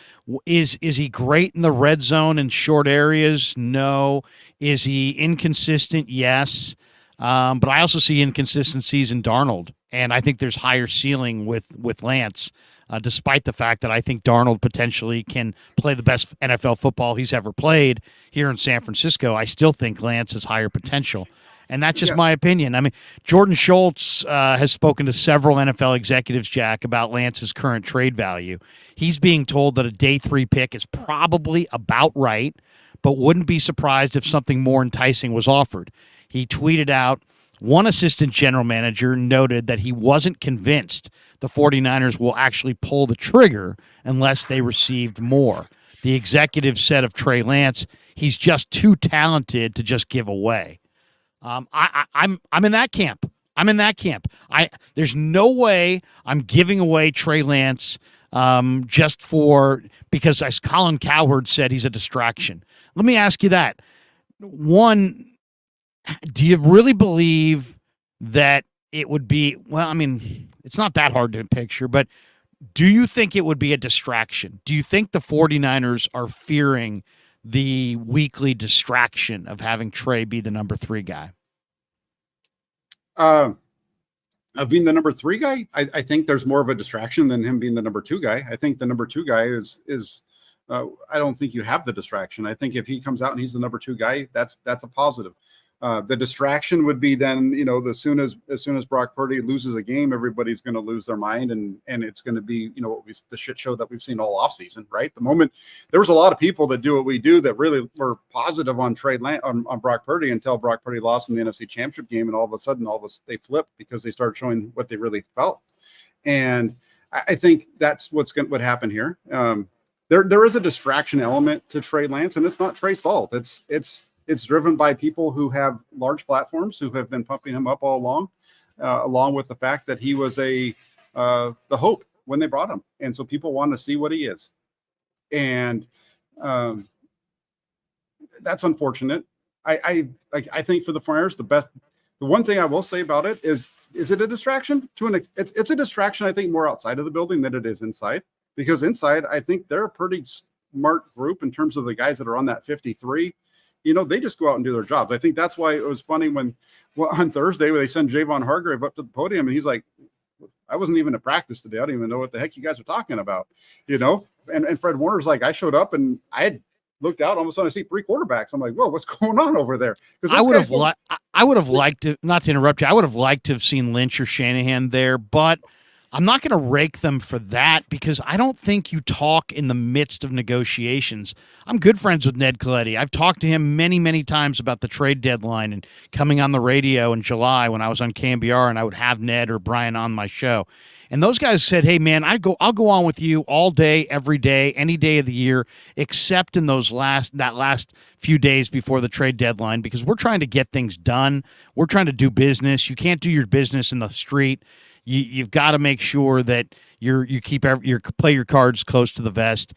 Is he great in the red zone in short areas? No. Is he inconsistent? Yes. But I also see inconsistencies in Darnold, and I think there's higher ceiling with Lance, despite the fact that I think Darnold potentially can play the best NFL football he's ever played here in San Francisco. I still think Lance has higher potential, and that's just my opinion. I mean, Jordan Schultz has spoken to several NFL executives, Jack, about Lance's current trade value. He's being told that a day 3 pick is probably about right, but wouldn't be surprised if something more enticing was offered. He tweeted out, one assistant general manager noted that he wasn't convinced the 49ers will actually pull the trigger unless they received more. The executive said of Trey Lance, he's just too talented to just give away. I'm in that camp. There's no way I'm giving away Trey Lance because, as Colin Cowherd said, he's a distraction. Let me ask you that. One, do you really believe that it would be, well, I mean, it's not that hard to picture, but do you think it would be a distraction? Do you think the 49ers are fearing the weekly distraction of having Trey be the number 3 guy? Of being the number 3 guy, I think there's more of a distraction than him being the number 2 guy. I think the number 2 guy is I don't think you have the distraction. I think if he comes out and he's the number 2 guy, that's a positive. The distraction would be then, as soon as Brock Purdy loses a game, everybody's going to lose their mind, and it's going to be, the shit show that we've seen all offseason, right? The moment there was a lot of people that do what we do that really were positive on Trey Lance, on Brock Purdy, until Brock Purdy lost in the NFC Championship game, and all of a sudden, they flipped because they started showing what they really felt. And I think that's what happen here. There is a distraction element to Trey Lance, and it's not Trey's fault. It's driven by people who have large platforms who have been pumping him up all along with the fact that he was the hope when they brought him. And so people want to see what he is. And that's unfortunate. I think for the Flyers, the one thing I will say about it is it a distraction? It's a distraction, I think, more outside of the building than it is inside. Because inside, I think they're a pretty smart group in terms of the guys that are on that 53. they just go out and do their jobs. I think that's why it was funny when on Thursday when they send Javon Hargrave up to the podium and he's like, I wasn't even at practice today. I don't even know what the heck you guys are talking about, And Fred Warner's like, I showed up and I had looked out. All of a sudden, I see 3 quarterbacks. I'm like, whoa, what's going on over there? I would have liked to, not to interrupt you, I would have liked to have seen Lynch or Shanahan there, but I'm not going to rake them for that because I don't think you talk in the midst of negotiations. I'm good friends with Ned Coletti. I've talked to him many, many times about the trade deadline and coming on the radio in July when I was on KMBR and I would have Ned or Brian on my show. And those guys said, hey, man, I'll go on with you all day, every day, any day of the year, except in that last few days before the trade deadline because we're trying to get things done. We're trying to do business. You can't do your business in the street. You've got to make sure that you play your cards close to the vest.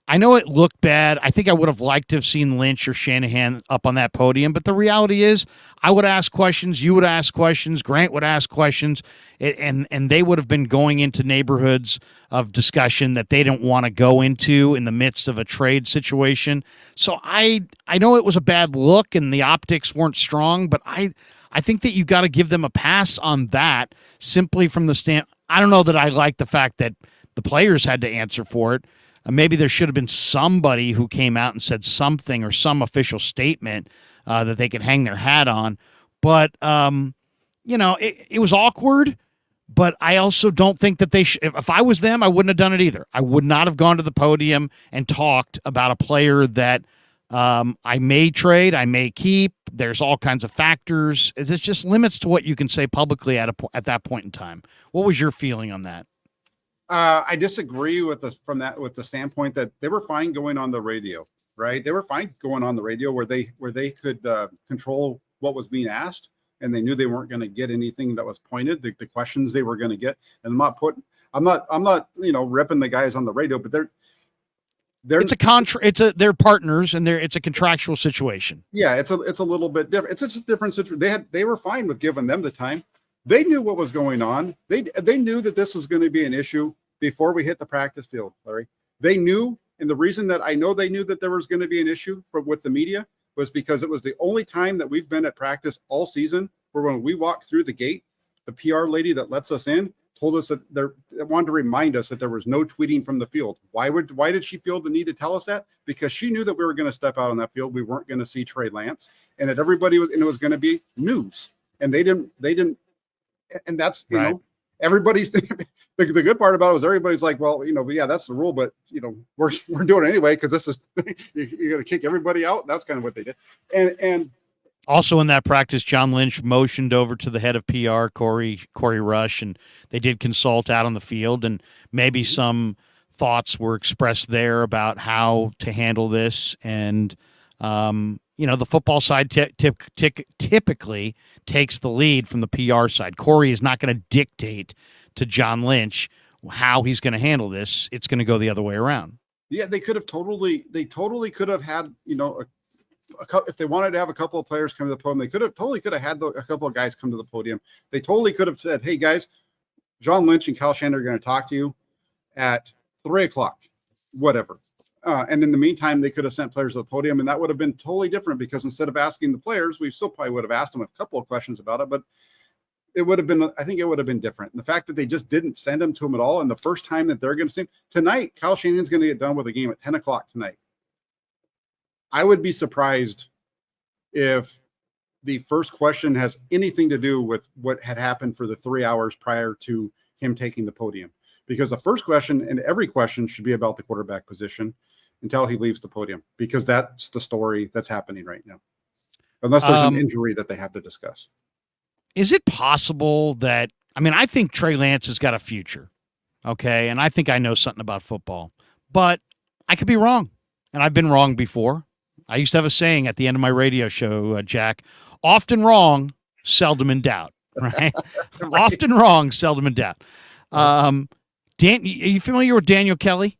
I know it looked bad. I think I would have liked to have seen Lynch or Shanahan up on that podium, but the reality is I would ask questions, you would ask questions, Grant would ask questions, and they would have been going into neighborhoods of discussion that they didn't want to go into in the midst of a trade situation. So I know it was a bad look and the optics weren't strong, but I think that you got to give them a pass on that simply from the stand. I don't know that I like the fact that the players had to answer for it. Maybe there should have been somebody who came out and said something or some official statement that they could hang their hat on. But, it was awkward, but I also don't think that they should. If I was them, I wouldn't have done it either. I would not have gone to the podium and talked about a player that I may trade, I may keep. There's all kinds of factors. It's just limits to what you can say publicly at that point in time. What was your feeling on that? I disagree with the standpoint that they were fine going on the radio, right? They were fine going on the radio where they could control what was being asked, and they knew they weren't going to get anything that was pointed. The questions they were going to get, and I'm not ripping the guys on the radio, but they're they're partners and it's a contractual situation. Yeah, it's a little bit different. It's just a different situation. They were fine with giving them the time. They knew what was going on. They knew that this was going to be an issue before we hit the practice field, Larry. They knew, and the reason that I know they knew that there was going to be an issue with the media was because it was the only time that we've been at practice all season where when we walked through the gate, the PR lady that lets us in told us that they wanted to remind us that there was no tweeting from the field. Why did she feel the need to tell us that? Because she knew that we were going to step out on that field. We weren't going to see Trey Lance, and that it was going to be news. And they didn't, and that's, right. Everybody's the good part about it was everybody's like, well, yeah, that's the rule, but we're doing it anyway because this is you're going to kick everybody out. That's kind of what they did. And also in that practice, John Lynch motioned over to the head of PR, Corey Rush, and they did consult out on the field, and maybe some thoughts were expressed there about how to handle this. And the football side typically takes the lead from the PR side. Corey is not going to dictate to John Lynch how he's going to handle this. It's going to go the other way around. Yeah, they totally could have had, if they wanted to have a couple of players come to the podium, they could have had a couple of guys come to the podium. They totally could have said, hey guys, John Lynch and Kyle Shanahan are going to talk to you at 3:00, whatever. And in the meantime, they could have sent players to the podium, and that would have been totally different because instead of asking the players, we still probably would have asked them a couple of questions about it, but I think it would have been different. And the fact that they just didn't send them to him at all, and the first time that they're going to see him tonight, Kyle Shanahan's going to get done with a game at 10:00 tonight. I would be surprised if the first question has anything to do with what had happened for the 3 hours prior to him taking the podium, because the first question and every question should be about the quarterback position until he leaves the podium, because that's the story that's happening right now, unless there's an injury that they have to discuss. Is it possible that, I think Trey Lance has got a future, okay, and I think I know something about football, but I could be wrong, and I've been wrong before. I used to have a saying at the end of my radio show, Jack, often wrong, seldom in doubt, right? Right. Often wrong, seldom in doubt. Dan, are you familiar with Daniel Kelly?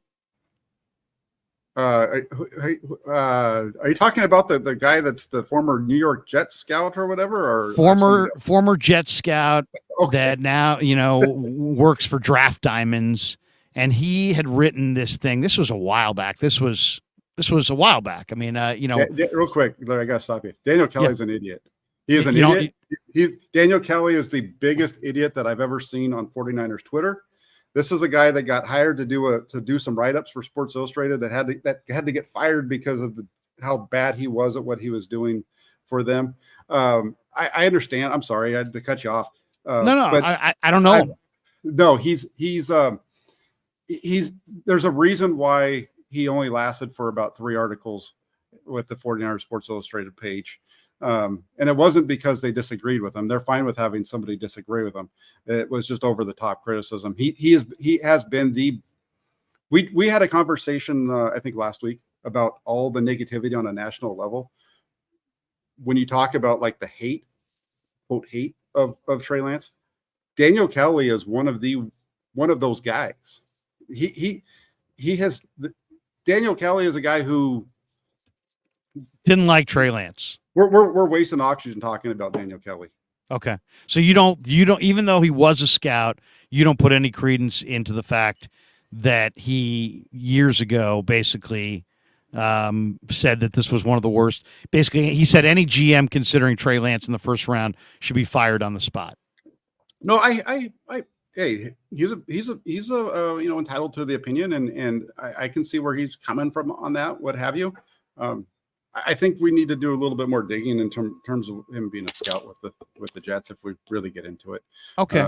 Are you talking about the guy that's the former New York Jets scout or whatever? Or former Jets scout okay. That now, works for Draft Diamonds. And he had written this thing. This was a while back. This was This was a while back. I mean, Real quick, I got to stop you. Daniel Kelly's an idiot. He is an You know, idiot. Daniel Kelly is the biggest idiot that I've ever seen on 49ers Twitter. This is a guy that got hired to do some write-ups for Sports Illustrated that had to get fired because of how bad he was at what he was doing for them. I understand. I'm sorry, I had to cut you off. but I don't know him. No, he's there's a reason why he only lasted for about 3 articles with the 49ers Sports Illustrated page. And it wasn't because they disagreed with him. They're fine with having somebody disagree with them. It was just over the top criticism. He has been we had a conversation, I think last week, about all the negativity on a national level. When you talk about like the hate, quote, hate of Trey Lance, Daniel Kelly is one of those guys. Daniel Kelly is a guy who Didn't like Trey Lance. We're wasting oxygen talking about Daniel Kelly. Okay. So you don't, even though he was a scout, you don't put any credence into the fact that he years ago basically said that this was one of the worst. Basically, he said any GM considering Trey Lance in the first round should be fired on the spot. No, hey, he's entitled to the opinion, and I can see where he's coming from on that, what have you. I think we need to do a little bit more digging in terms of him being a scout with the Jets if we really get into it. Okay,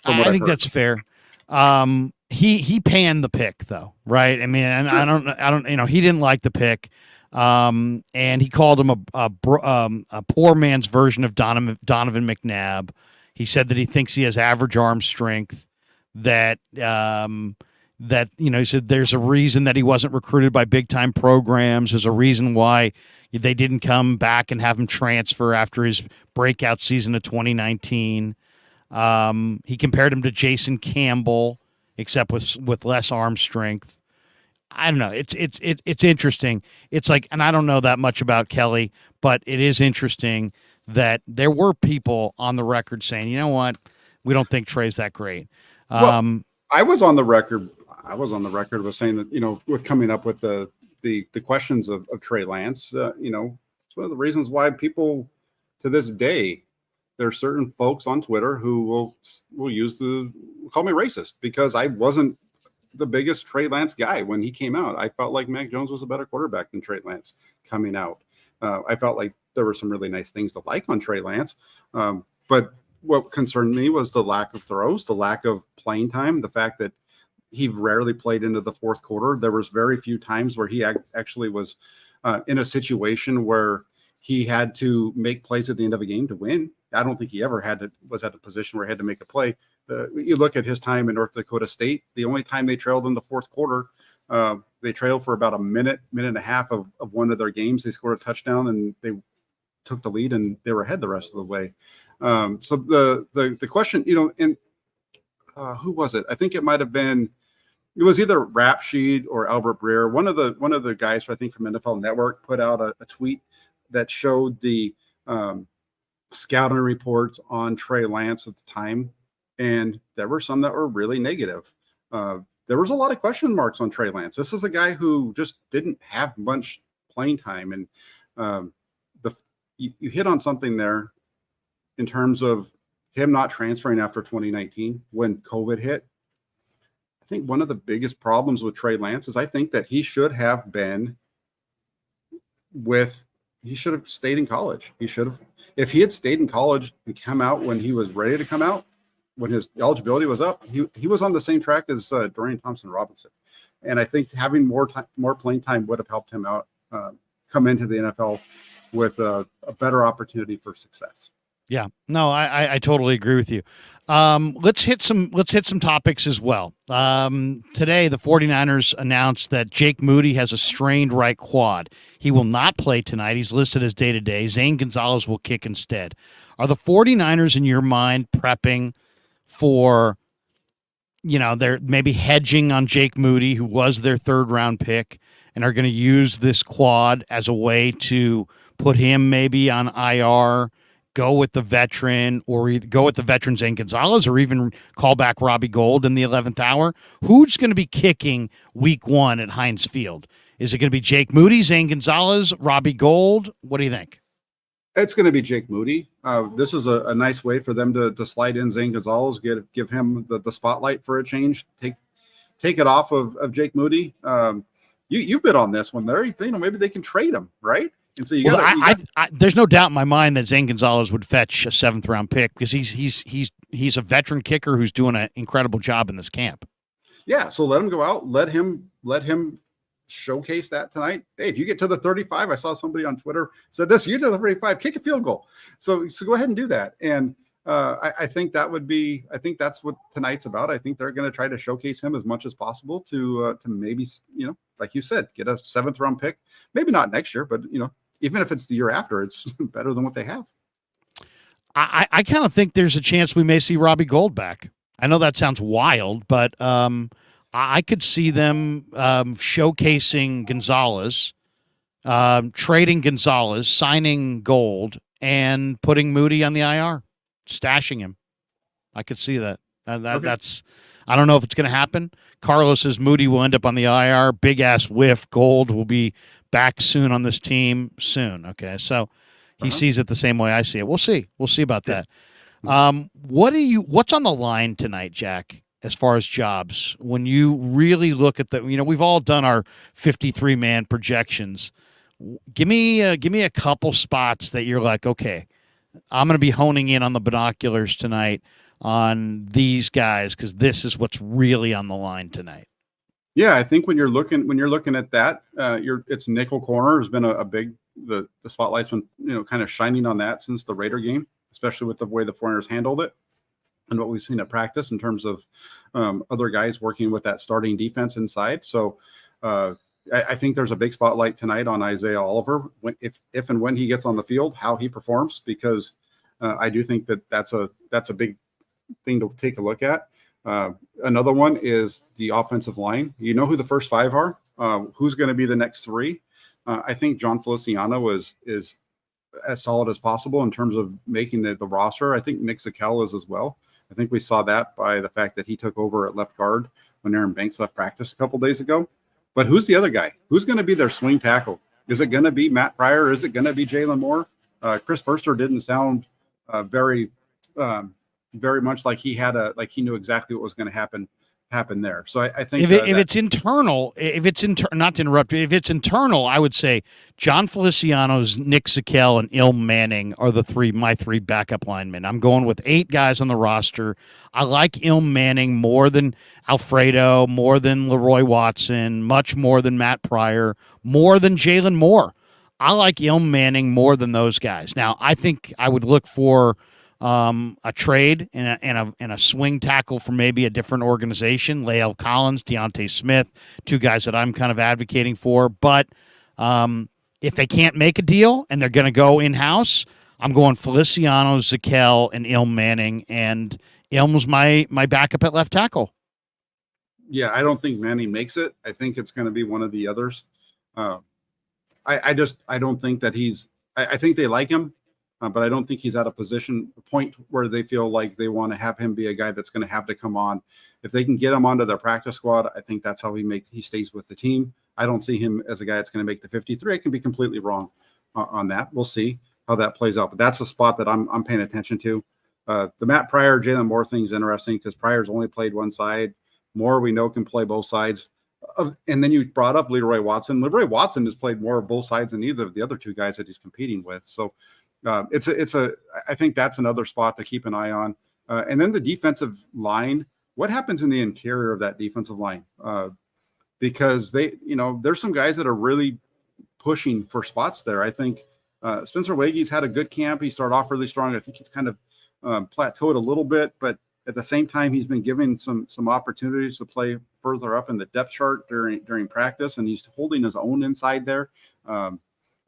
I think that's fair. He panned the pick though, right? I mean, and sure. I don't, he didn't like the pick, and he called him a poor man's version of Donovan McNabb. He said that he thinks he has average arm strength. He said there's a reason that he wasn't recruited by big time programs. There's a reason why they didn't come back and have him transfer after his breakout season of 2019. He compared him to Jason Campbell, except with less arm strength. I don't know. It's interesting. It's like, and I don't know that much about Kelly, but it is interesting that there were people on the record saying, you know what, we don't think Trey's that great. I was on the record with saying that, with coming up with the questions of Trey Lance, it's one of the reasons why people to this day, there are certain folks on Twitter who will call me racist because I wasn't the biggest Trey Lance guy when he came out. I felt like Mac Jones was a better quarterback than Trey Lance coming out. I felt like there were some really nice things to like on Trey Lance. But what concerned me was the lack of throws, the lack of playing time, the fact that he rarely played into the fourth quarter. There was very few times where he actually was in a situation where he had to make plays at the end of a game to win. I don't think he ever was at a position where he had to make a play. You look at his time in North Dakota State, the only time they trailed in the fourth quarter, they trailed for about a minute and a half of one of their games. They scored a touchdown and they took the lead and they were ahead the rest of the way. So the question, and who was it? I think it was either Rap Sheet or Albert Breer. One of the guys, I think from NFL Network, put out a tweet that showed the scouting reports on Trey Lance at the time, and there were some that were really negative. There was a lot of question marks on Trey Lance. This is a guy who just didn't have much playing time, and you hit on something there in terms of him not transferring after 2019 when COVID hit. I think one of the biggest problems with Trey Lance is I think that he should have stayed in college. If he had stayed in college and come out when he was ready to come out, when his eligibility was up, he was on the same track as Dorian Thompson-Robinson. And I think having more playing time would have helped him out, come into the NFL with a better opportunity for success. Yeah, no, I totally agree with you. Let's hit some topics as well. Today, the 49ers announced that Jake Moody has a strained right quad. He will not play tonight. He's listed as day-to-day. Zane Gonzalez will kick instead. Are the 49ers, in your mind, prepping for, they're maybe hedging on Jake Moody, who was their third-round pick, and are going to use this quad as a way to put him maybe on IR, go with the veteran, or go with the veteran Zane Gonzalez, or even call back Robbie Gould in the 11th hour? Who's going to be kicking week one at Heinz Field? Is it going to be Jake Moody, Zane Gonzalez, Robbie Gould? What do you think? It's going to be Jake Moody. This is a nice way for them to slide in Zane Gonzalez, give him the spotlight for a change. Take it off of Jake Moody. You've been on this one there. Maybe they can trade him, right? And so there's no doubt in my mind that Zane Gonzalez would fetch a 7th round pick because he's a veteran kicker who's doing an incredible job in this camp. Yeah, so let him go out. Let him showcase that tonight. Hey, if you get to the 35, I saw somebody on Twitter said this, you to the 35, kick a field goal. So go ahead and do that. And I think that's what tonight's about. I think they're going to try to showcase him as much as possible to maybe, like you said, get a 7th round pick. Maybe not next year, but even if it's the year after, it's better than what they have. I kind of think there's a chance we may see Robbie Gould back. I know that sounds wild, but I could see them showcasing Gonzalez, trading Gonzalez, signing Gould, and putting Moody on the IR, stashing him. I could see that. Okay. That's. I don't know if it's going to happen. Carlos says Moody will end up on the IR. Big ass whiff. Gould will be back soon on this team soon. Okay, so he sees it the same way I see it. We'll see. We'll see about that. What's on the line tonight, Jack? As far as jobs, when you really look at we've all done our 53-man projections. Give me a couple spots that you're like, okay, I'm going to be honing in on the binoculars tonight on these guys because this is what's really on the line tonight. Yeah, I think when you're looking at that, it's nickel corner has been a big the spotlight's been kind of shining on that since the Raider game, especially with the way the 49ers handled it. And what we've seen at practice in terms of other guys working with that starting defense inside. So I think there's a big spotlight tonight on Isaiah Oliver, if and when he gets on the field, how he performs, because I do think that's a big thing to take a look at. Another one is the offensive line. You know who the first 5 are, who's going to be the next 3. I think John Feliciano is as solid as possible in terms of making the roster. I think Nick Zakelj is as well. I think we saw that by the fact that he took over at left guard when Aaron Banks left practice a couple days ago. But who's the other guy? Who's going to be their swing tackle? Is it going to be Matt Pryor? Is it going to be Jalen Moore? Chris Furster didn't sound very much like he knew exactly what was going to happen there. So I think if it's internal, not to interrupt you, if it's internal, I would say John Feliciano's, Nick Zakelj, and Ilm Manning are my 3 backup linemen. I'm going with 8 guys on the roster. I like Ilm Manning more than Alfredo, more than Leroy Watson, much more than Matt Pryor, more than Jalen Moore. I like Ilm Manning more than those guys. Now, I think I would look for a trade and a swing tackle from maybe a different organization. Lael Collins, Deontay Smith, 2 guys that I'm kind of advocating for. But if they can't make a deal and they're going to go in-house, I'm going Feliciano, Zakelj, and Ilm Manning. And Ilm's my backup at left tackle. Yeah, I don't think Manning makes it. I think it's going to be one of the others. I don't think that I think they like him. But I don't think he's at a point where they feel like they want to have him be a guy that's going to have to come on. If they can get him onto their practice squad, I think that's how he stays with the team. I don't see him as a guy that's going to make the 53. I can be completely wrong on that. We'll see how that plays out. But that's a spot that I'm paying attention to. The Matt Pryor, Jalen Moore thing is interesting because Pryor's only played one side. Moore, we know, can play both sides. And then you brought up Leroy Watson. Leroy Watson has played more of both sides than either of the other 2 guys that he's competing with. So I think that's another spot to keep an eye on. And then the defensive line, what happens in the interior of that defensive line? Because there's some guys that are really pushing for spots there. I think Spencer Wage's had a good camp. He started off really strong. I think he's kind of plateaued a little bit, but at the same time, he's been given some opportunities to play further up in the depth chart during practice, and he's holding his own inside there.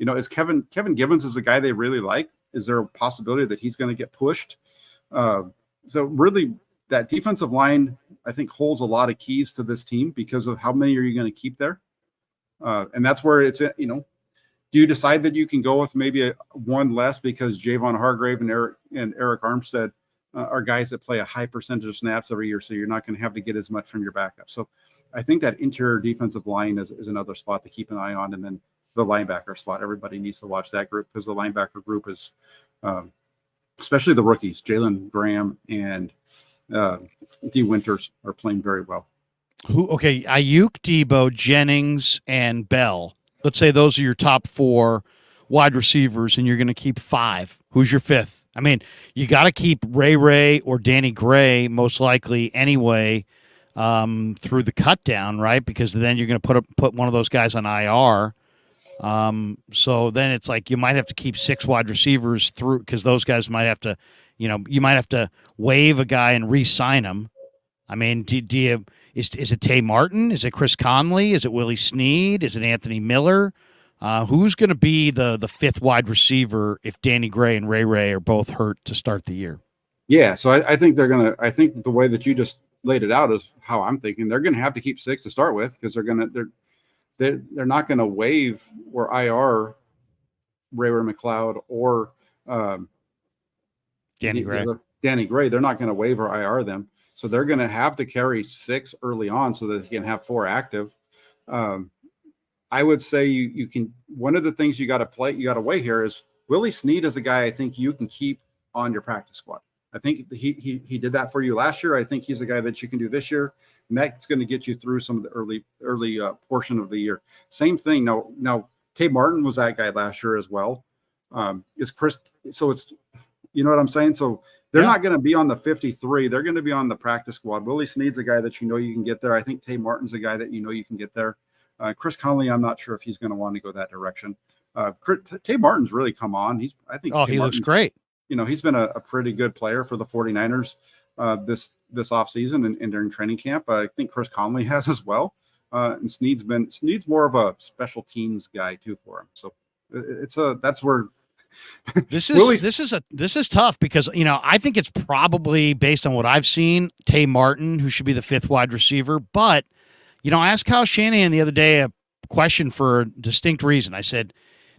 Is Kevin Gibbons is a guy they really like? Is there a possibility that he's going to get pushed? So really, that defensive line, I think, holds a lot of keys to this team because of how many are you going to keep there? And that's where it's, do you decide that you can go with maybe one less because Javon Hargrave and Eric Armstead are guys that play a high percentage of snaps every year, so you're not going to have to get as much from your backup. So I think that interior defensive line is another spot to keep an eye on. And then the linebacker spot, everybody needs to watch that group because the linebacker group is, especially the rookies, Jalen Graham and D. Winters are playing very well. Okay, Ayuk, Debo, Jennings, and Bell. Let's say those are your top 4 wide receivers, and you're going to keep 5. Who's your 5th? I mean, you got to keep Ray or Danny Gray most likely anyway through the cut down, right? Because then you're going to put one of those guys on IR. So then it's like you might have to keep 6 wide receivers through because those guys might have to, you might have to waive a guy and re-sign him. I mean, is it Tay Martin? Is it Chris Conley? Is it Willie Snead? Is it Anthony Miller? Who's going to be the 5th wide receiver if Danny Gray and Ray are both hurt to start the year? Yeah, so I think I think the way that you just laid it out is how I'm thinking. They're going to have to keep 6 to start with because they're not going to waive or IR Ray McLeod or Danny Gray. Danny Gray. They're not going to waive or IR them. So they're going to have to carry 6 early on so that they can have 4 active. I would say you can. One of the things you got to weigh here is Willie Snead is a guy I think you can keep on your practice squad. I think he did that for you last year. I think he's a guy that you can do this year, and that's going to get you through some of the early portion of the year. Same thing. Now Tay Martin was that guy last year as well. Is Chris? So it's what I'm saying. So they're not going to be on the 53. They're going to be on the practice squad. Willie Snead's a guy that you can get there. I think Tay Martin's a guy that you can get there. Chris Conley, I'm not sure if he's going to want to go that direction. Tay Martin's really come on. He looks great. He's been a pretty good player for the 49ers this offseason and during training camp. I think Chris Conley has as well. And Snead's more of a special teams guy too for him. So that's where this is tough because I think it's probably based on what I've seen, Tay Martin, who should be the 5th wide receiver. But I asked Kyle Shanahan the other day a question for a distinct reason. I said,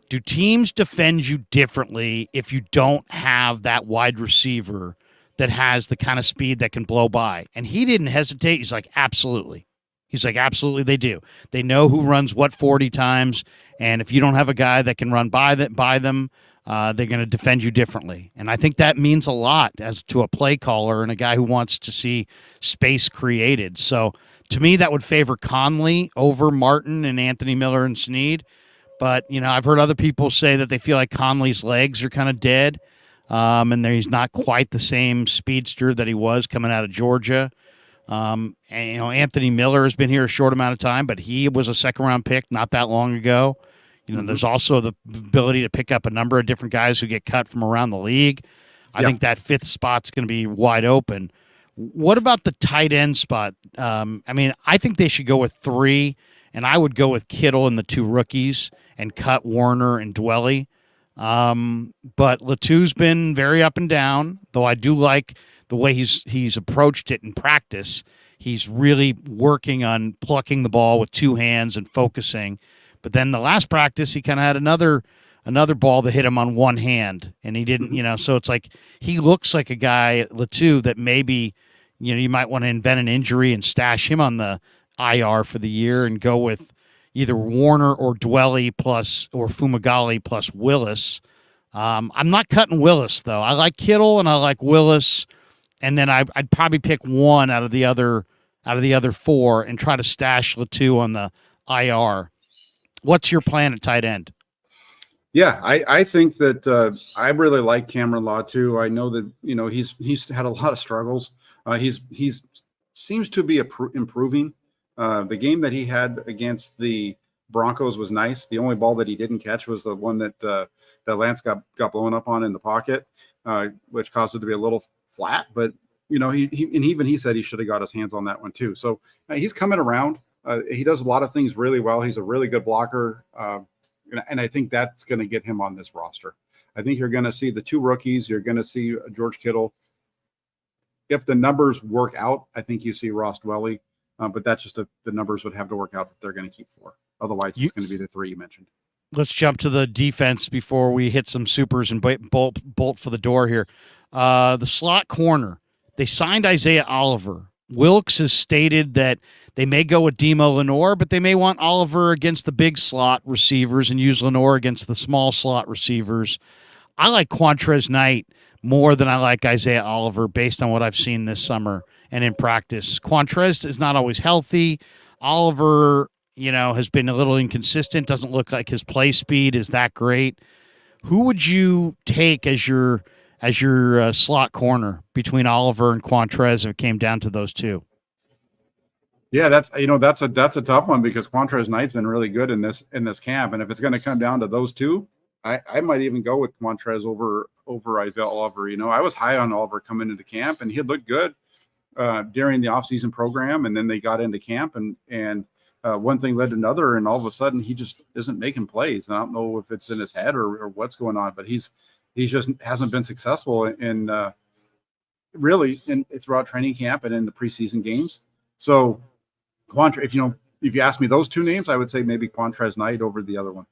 do teams defend you differently if you don't have that wide receiver that has the kind of speed that can blow by? And he didn't hesitate. He's like, absolutely. He's like, absolutely, they do. They know who runs what 40 times, and if you don't have a guy that can run by them, they're going to defend you differently. And I think that means a lot as to a play caller and a guy who wants to see space created. So to me, that would favor Conley over Martin and Anthony Miller and Snead. But, I've heard other people say that they feel like Conley's legs are kind of dead, and he's not quite the same speedster that he was coming out of Georgia. And, Anthony Miller has been here a short amount of time, but he was a second-round pick not that long ago. There's also the ability to pick up a number of different guys who get cut from around the league. I think that 5th spot's going to be wide open. What about the tight end spot? I think they should go with 3, and I would go with Kittle and the 2 rookies and cut Warner and Dwelly. But Latu's been very up and down, though I do like the way he's approached it in practice. He's really working on plucking the ball with 2 hands and focusing. But then the last practice, he kind of had another ball that hit him on 1 hand, and he didn't, so it's like he looks like a guy, Latu, that maybe, you might want to invent an injury and stash him on the IR for the year and go with either Warner or Dwelly or Fumagalli plus Willis. I'm not cutting Willis, though. I like Kittle and I like Willis, and then I'd probably pick one out of the other 4 and try to stash Latu on the IR. What's your plan at tight end? Yeah, I think that I really like Cameron Law too. I know that he's had a lot of struggles. He's seems to be improving. The game that he had against the Broncos was nice. The only ball that he didn't catch was the one that Lance got blown up on in the pocket, which caused it to be a little flat. But he said he should have got his hands on that one too. So he's coming around. He does a lot of things really well. He's a really good blocker. And I think that's going to get him on this roster. I think you're going to see the 2 rookies. You're going to see George Kittle. If the numbers work out, I think you see Ross Dwelly. But that's just the numbers would have to work out if they're going to keep 4. Otherwise, it's going to be the 3 you mentioned. let's jump to the defense before we hit some supers and bolt for the door here. The slot corner, they signed Isaiah Oliver. Wilkes has stated that they may go with Demo Lenore, but they may want Oliver against the big slot receivers and use Lenore against the small slot receivers. I like Quantrez Knight more than I like Isaiah Oliver based on what I've seen this summer and in practice. Quantrez is not always healthy. Oliver, has been a little inconsistent. Doesn't look like his play speed is that great. Who would you take as your slot corner between Oliver and Quantrez if it came down to those two? Yeah, that's a tough one because Quantrez Knight's been really good in this camp, and if it's going to come down to those two, I might even go with Quantrez over Isaiah Oliver. I was high on Oliver coming into camp, and he had looked good during the offseason program, and then they got into camp, and one thing led to another, and all of a sudden he just isn't making plays. I don't know if it's in his head or what's going on, but he's just hasn't been successful in throughout training camp and in the preseason games. So if you ask me those two names, I would say maybe Quantrez Knight over the other one,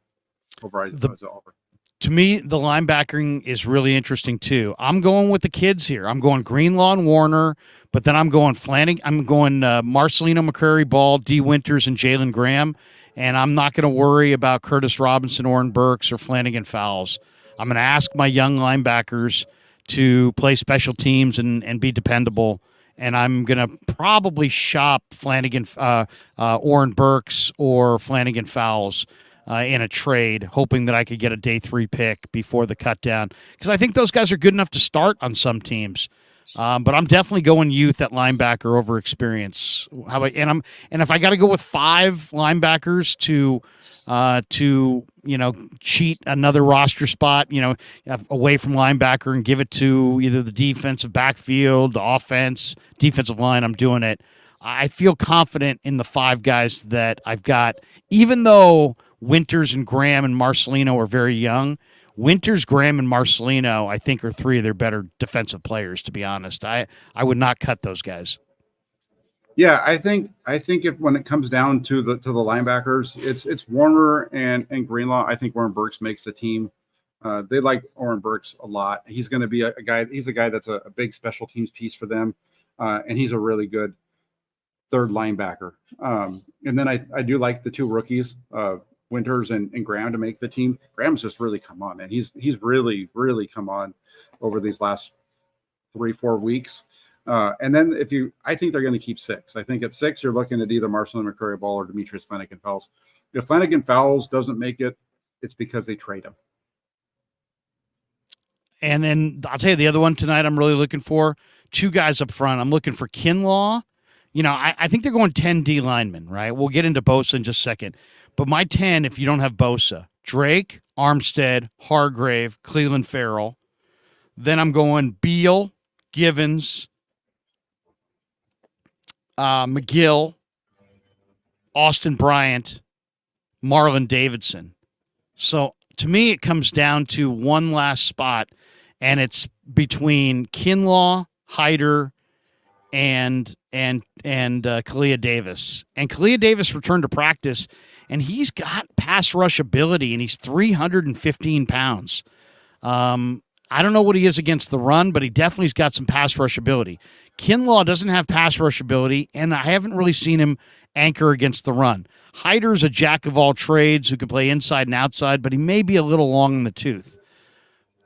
over Isaiah Oliver. To me, the linebacking is really interesting too. I'm going with the kids here. I'm going Greenlaw and Warner, but then I'm going Flanagan. I'm going Marcelino McCrary Ball, D. Winters, and Jalen Graham. And I'm not going to worry about Curtis Robinson, Oren Burks, or Flanagan Fowles. I'm going to ask my young linebackers to play special teams and be dependable. And I'm going to probably shop Flanagan, Oren Burks, or Flanagan Fowles in a trade, hoping that I could get a day 3 pick before the cut down. Because I think those guys are good enough to start on some teams. But I'm definitely going youth at linebacker over experience. And if I got to go with 5 linebackers to cheat another roster spot, away from linebacker and give it to either the defensive backfield, the offense, defensive line, I'm doing it. I feel confident in the 5 guys that I've got, even though Winters and Graham and Marcelino are very young. Winters, Graham, and Marcelino, I think, are 3 of their better defensive players, to be honest. I would not cut those guys. Yeah, I think if when it comes down to the linebackers, it's Warner and Greenlaw. I think Oren Burks makes the team. They like Oren Burks a lot. He's going to be a guy. He's a guy that's a big special teams piece for them, and he's a really good third linebacker. And then I do like the 2 rookies, Winters and Graham, to make the team. Graham's just really come on, man. He's really, really come on over these last 3-4 weeks. And then I think they're going to keep 6. I think at 6, you're looking at either Marcelino McCrary Ball or Demetrius Flanagan Fowles. If Flanagan Fowles doesn't make it, it's because they trade him. And then I'll tell you the other one tonight I'm really looking for, 2 guys up front. I'm looking for Kinlaw. I think they're going 10 D linemen, right? We'll get into Bosa in just a second. But my 10, if you don't have Bosa, Drake, Armstead, Hargrave, Cleveland Farrell. Then I'm going Beal, Givens, McGill, Austin Bryant, Marlon Davidson. So to me, it comes down to one last spot, and it's between Kinlaw, Hyder, and Kalia Davis. And Kalia Davis returned to practice, and he's got pass rush ability, and he's 315 pounds. I don't know what he is against the run, but he definitely's got some pass rush ability. Kinlaw doesn't have pass rush ability, and I haven't really seen him anchor against the run. Hyder's a jack of all trades who can play inside and outside, but he may be a little long in the tooth.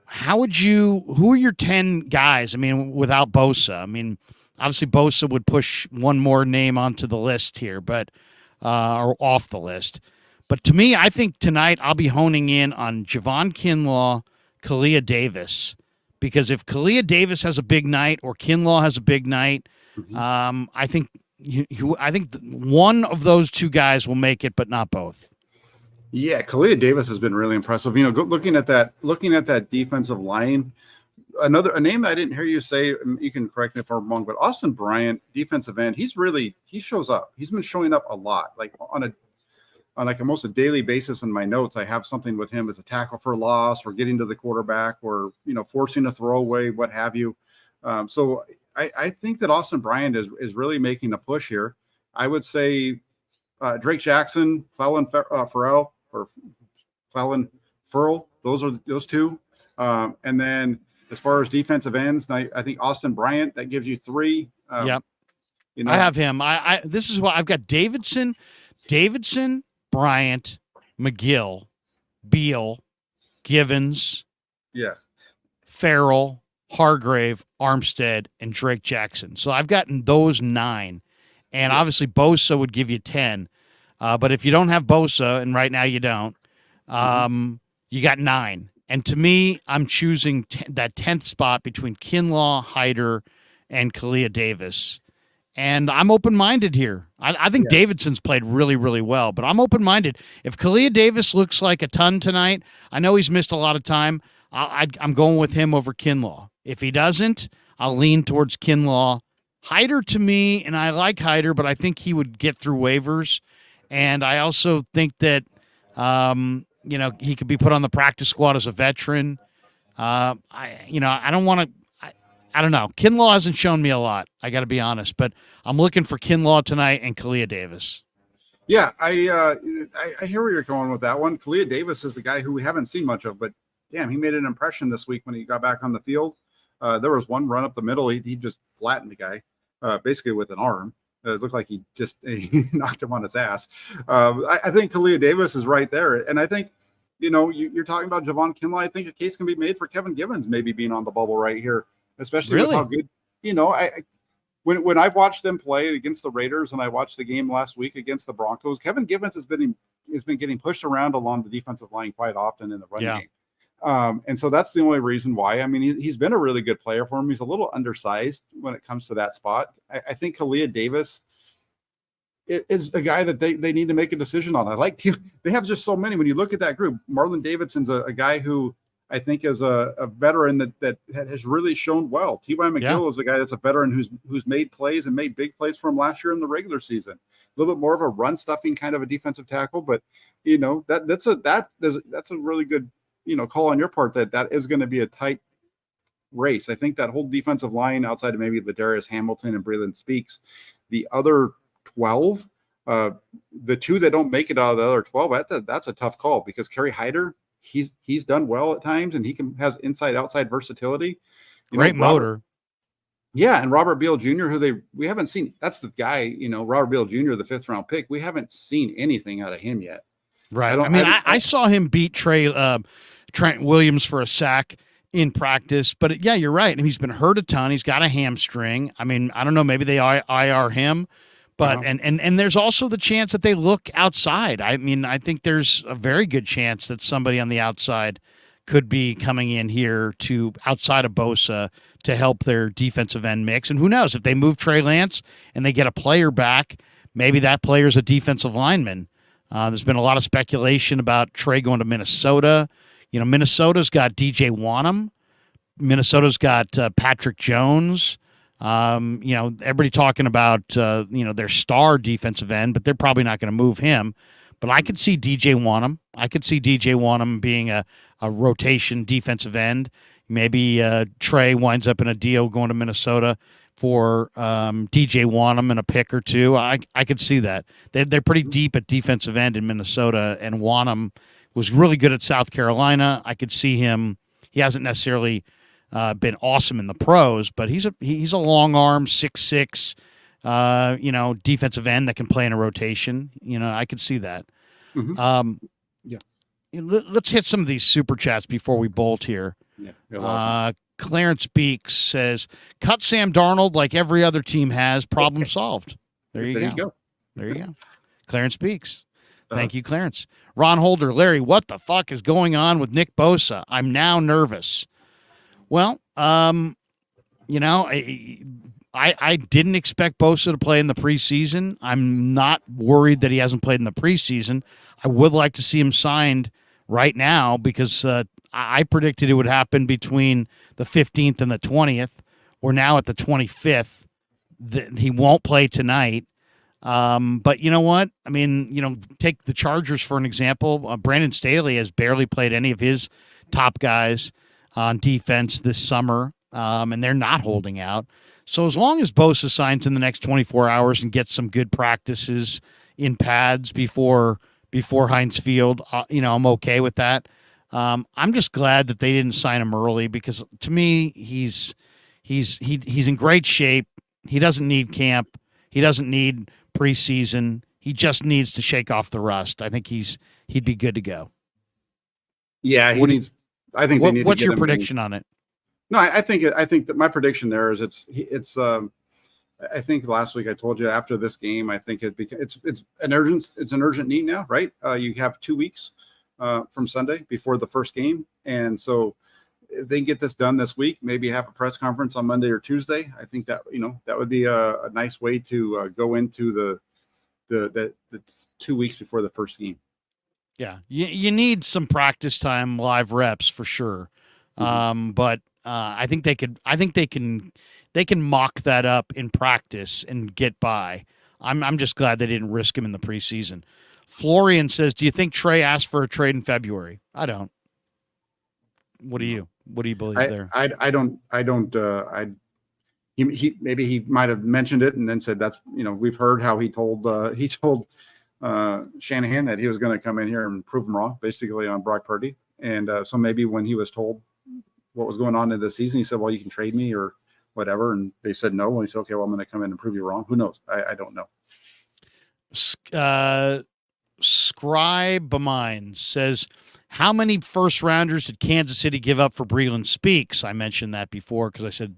Who are your 10 guys? I mean, without Bosa. I mean, obviously Bosa would push one more name onto the list here, but or off the list. But to me, I think tonight I'll be honing in on Javon Kinlaw, Kalia Davis, because if Kalia Davis has a big night or Kinlaw has a big night, I think one of those 2 guys will make it, but not both. Yeah, Kalia Davis has been really impressive. Looking at that defensive line, a name I didn't hear you say. You can correct me if I'm wrong, but Austin Bryant, defensive end, he shows up. He's been showing up a lot, like on almost a daily basis. In my notes, I have something with him as a tackle for loss or getting to the quarterback or forcing a throwaway, what have you. So I think that Austin Bryant is really making a push here. I would say Drake Jackson, Farrell, or Clellan, Furl. Those two. And then as far as defensive ends, I think Austin Bryant, that gives you three. Yep. You know, I have him. This is what I've got: Davidson, Bryant, McGill, Beal, Givens, yeah. Farrell, Hargrave, Armstead, and Drake Jackson. So I've gotten those 9. And obviously Bosa would give you 10. But if you don't have Bosa, and right now you don't, you got 9. And to me, I'm choosing that 10th spot between Kinlaw, Hyder, and Kalia Davis. And I'm open-minded here. I think Davidson's played really, really well, but I'm open-minded. If Kalia Davis looks like a ton tonight, I know he's missed a lot of time, I'm going with him over Kinlaw. If he doesn't, I'll lean towards Kinlaw. Hyder to me, and I like Hyder, but I think he would get through waivers. And I also think that, he could be put on the practice squad as a veteran. I don't want to. I don't know. Kinlaw hasn't shown me a lot. I got to be honest, but I'm looking for Kinlaw tonight and Kalia Davis. Yeah, I hear where you're going with that one. Kalia Davis is the guy who we haven't seen much of, but damn, he made an impression this week when he got back on the field. There was one run up the middle. He just flattened the guy, basically with an arm. It looked like he knocked him on his ass. I think Kalia Davis is right there. And I think, you're talking about Javon Kinlaw. I think a case can be made for Kevin Givens maybe being on the bubble right here, especially with how good, when I've watched them play against the Raiders and I watched the game last week against the Broncos, Kevin Givens has been getting pushed around along the defensive line quite often in the run game. And so that's the only reason why. I mean, he's been a really good player for him. He's a little undersized when it comes to that spot. I think Kalia Davis is a guy that they need to make a decision on. They have just so many. When you look at that group, Marlon Davidson's a guy who I think is a veteran that has really shown well. T.Y. McGill is a guy that's a veteran who's made plays and made big plays for him last year in the regular season. A little bit more of a run stuffing kind of a defensive tackle, but that's a really good call on your part that is going to be a tight race. I think that whole defensive line outside of maybe Ladarius Hamilton and Breland Speaks, the other 12, the two that don't make it out of the other 12, that's a tough call because Kerry Hyder, he's done well at times and he has inside-outside versatility. Great motor. Yeah, and Robert Beal Jr., we haven't seen. That's the guy, Robert Beal Jr., the 5th-round pick. We haven't seen anything out of him yet. Right. I saw him beat Trent Williams for a sack in practice, but yeah, you're right. And he's been hurt a ton. He's got a hamstring. I mean, I don't know. Maybe they IR him, but and there's also the chance that they look outside. I mean, I think there's a very good chance that somebody on the outside could be coming in here to outside of Bosa to help their defensive end mix. And who knows if they move Trey Lance and they get a player back, maybe that player's a defensive lineman. There's been a lot of speculation about Trey going to Minnesota. Minnesota's got DJ Wanham. Minnesota's got Patrick Jones. Everybody talking about, their star defensive end, but they're probably not going to move him. But I could see DJ Wanham. I could see DJ Wanham being a rotation defensive end. Maybe Trey winds up in a deal going to Minnesota for DJ Wanham and a pick or two. I could see that. They're pretty deep at defensive end in Minnesota, and Wanham was really good at South Carolina. I could see him. He hasn't necessarily been awesome in the pros, but he's a long arm, 6'6", defensive end that can play in a rotation. I could see that. Let's hit some of these super chats before we bolt here. Clarence Beeks says, cut Sam Darnold like every other team has. Problem solved. There you go. There you go. Clarence Beeks. Thank you, Clarence. Ron Holder, Larry, what the fuck is going on with Nick Bosa? I'm now nervous. Well, I didn't expect Bosa to play in the preseason. I'm not worried that he hasn't played in the preseason. I would like to see him signed right now because I predicted it would happen between the 15th and the 20th. We're now at the 25th. He won't play tonight. But you know what? I mean, take the Chargers for an example. Brandon Staley has barely played any of his top guys on defense this summer, and they're not holding out. So as long as Bosa signs in the next 24 hours and gets some good practices in pads before before Heinz Field, I'm okay with that. I'm just glad that they didn't sign him early because to me, he's in great shape. He doesn't need camp. He doesn't need preseason. He just needs to shake off the rust. I think he'd be good to go. Yeah, he needs. I think they need. What's to get your him prediction on it? No, I think that my prediction there is it's. I think last week I told you after this game, I think it's an urgent need now, right? You have 2 weeks from Sunday before the first game, and so if they can get this done this week, maybe have a press conference on Monday or Tuesday. I think that that would be a nice way to go into the 2 weeks before the first game. Yeah, you need some practice time, live reps for sure. But I think they could. I think they can mock that up in practice and get by. I'm just glad they didn't risk him in the preseason. Florian says, "Do you think Trey asked for a trade in February?" I don't. What do you believe there? I don't. He maybe he might have mentioned it and then said that's we've heard how he told Shanahan that he was going to come in here and prove him wrong, basically on Brock Purdy. And so maybe when he was told what was going on in the season, he said, "Well, you can trade me or whatever." And they said no. And he said, "Okay, well, I'm going to come in and prove you wrong." Who knows? I don't know. Scribe Mine says, how many first rounders did Kansas City give up for Breeland Speaks? I mentioned that before because I said,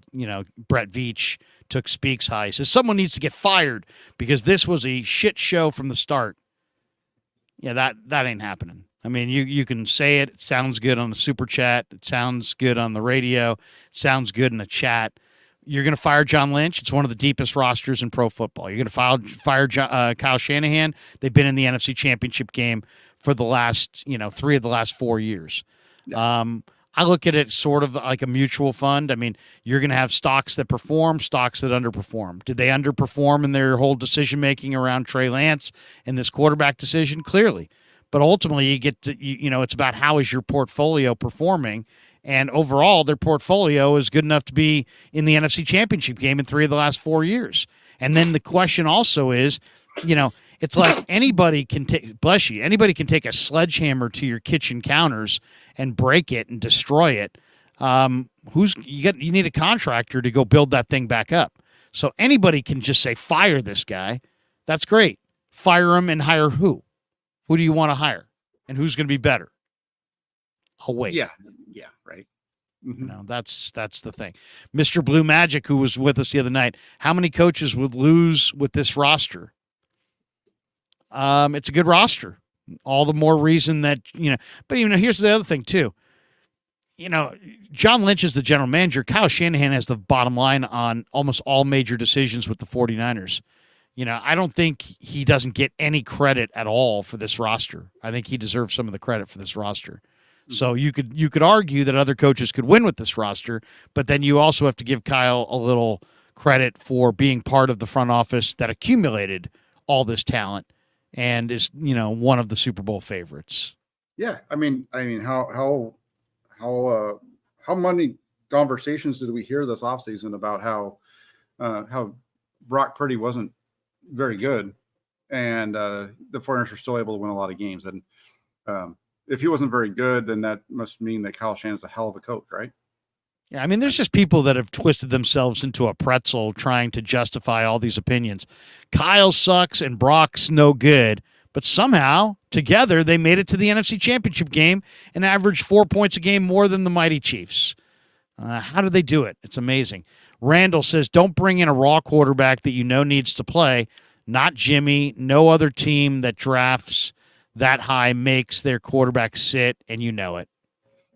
Brett Veach took Speaks high. He says someone needs to get fired because this was a shit show from the start. Yeah, that ain't happening. I mean, you can say it. It sounds good on the super chat. It sounds good on the radio. It sounds good in a chat. You're going to fire John Lynch. It's one of the deepest rosters in pro football. You're going to fire Kyle Shanahan. They've been in the NFC Championship game for the last, 3 of the last 4 years. I look at it sort of like a mutual fund. I mean, you're going to have stocks that perform, stocks that underperform. Did they underperform in their whole decision-making around Trey Lance and this quarterback decision? Clearly. But ultimately, you get to, it's about how is your portfolio performing. And overall, their portfolio is good enough to be in the NFC Championship game in 3 of the last 4 years. And then the question also is, it's like anybody can take a sledgehammer to your kitchen counters and break it and destroy it. You need a contractor to go build that thing back up. So anybody can just say, fire this guy. That's great. Fire him and hire who? Who do you want to hire? And who's going to be better? I'll wait. Yeah, right. Mm-hmm. That's the thing. Mr. Blue Magic, who was with us the other night, how many coaches would lose with this roster? It's a good roster. All the more reason that, but here's the other thing too. John Lynch is the general manager. Kyle Shanahan has the bottom line on almost all major decisions with the 49ers. I don't think he doesn't get any credit at all for this roster. I think he deserves some of the credit for this roster. So you could argue that other coaches could win with this roster, but then you also have to give Kyle a little credit for being part of the front office that accumulated all this talent and is, one of the Super Bowl favorites. Yeah, I mean, how many conversations did we hear this offseason about how Brock Purdy wasn't very good, and the 49ers were still able to win a lot of games. And if he wasn't very good, then that must mean that Kyle Shanahan's a hell of a coach, right? Yeah, I mean, there's just people that have twisted themselves into a pretzel trying to justify all these opinions. Kyle sucks and Brock's no good, but somehow, together, they made it to the NFC Championship game and averaged 4 points a game more than the mighty Chiefs. How did they do it? It's amazing. Randall says, don't bring in a raw quarterback that needs to play. Not Jimmy. No other team that drafts that high makes their quarterback sit, and you know it.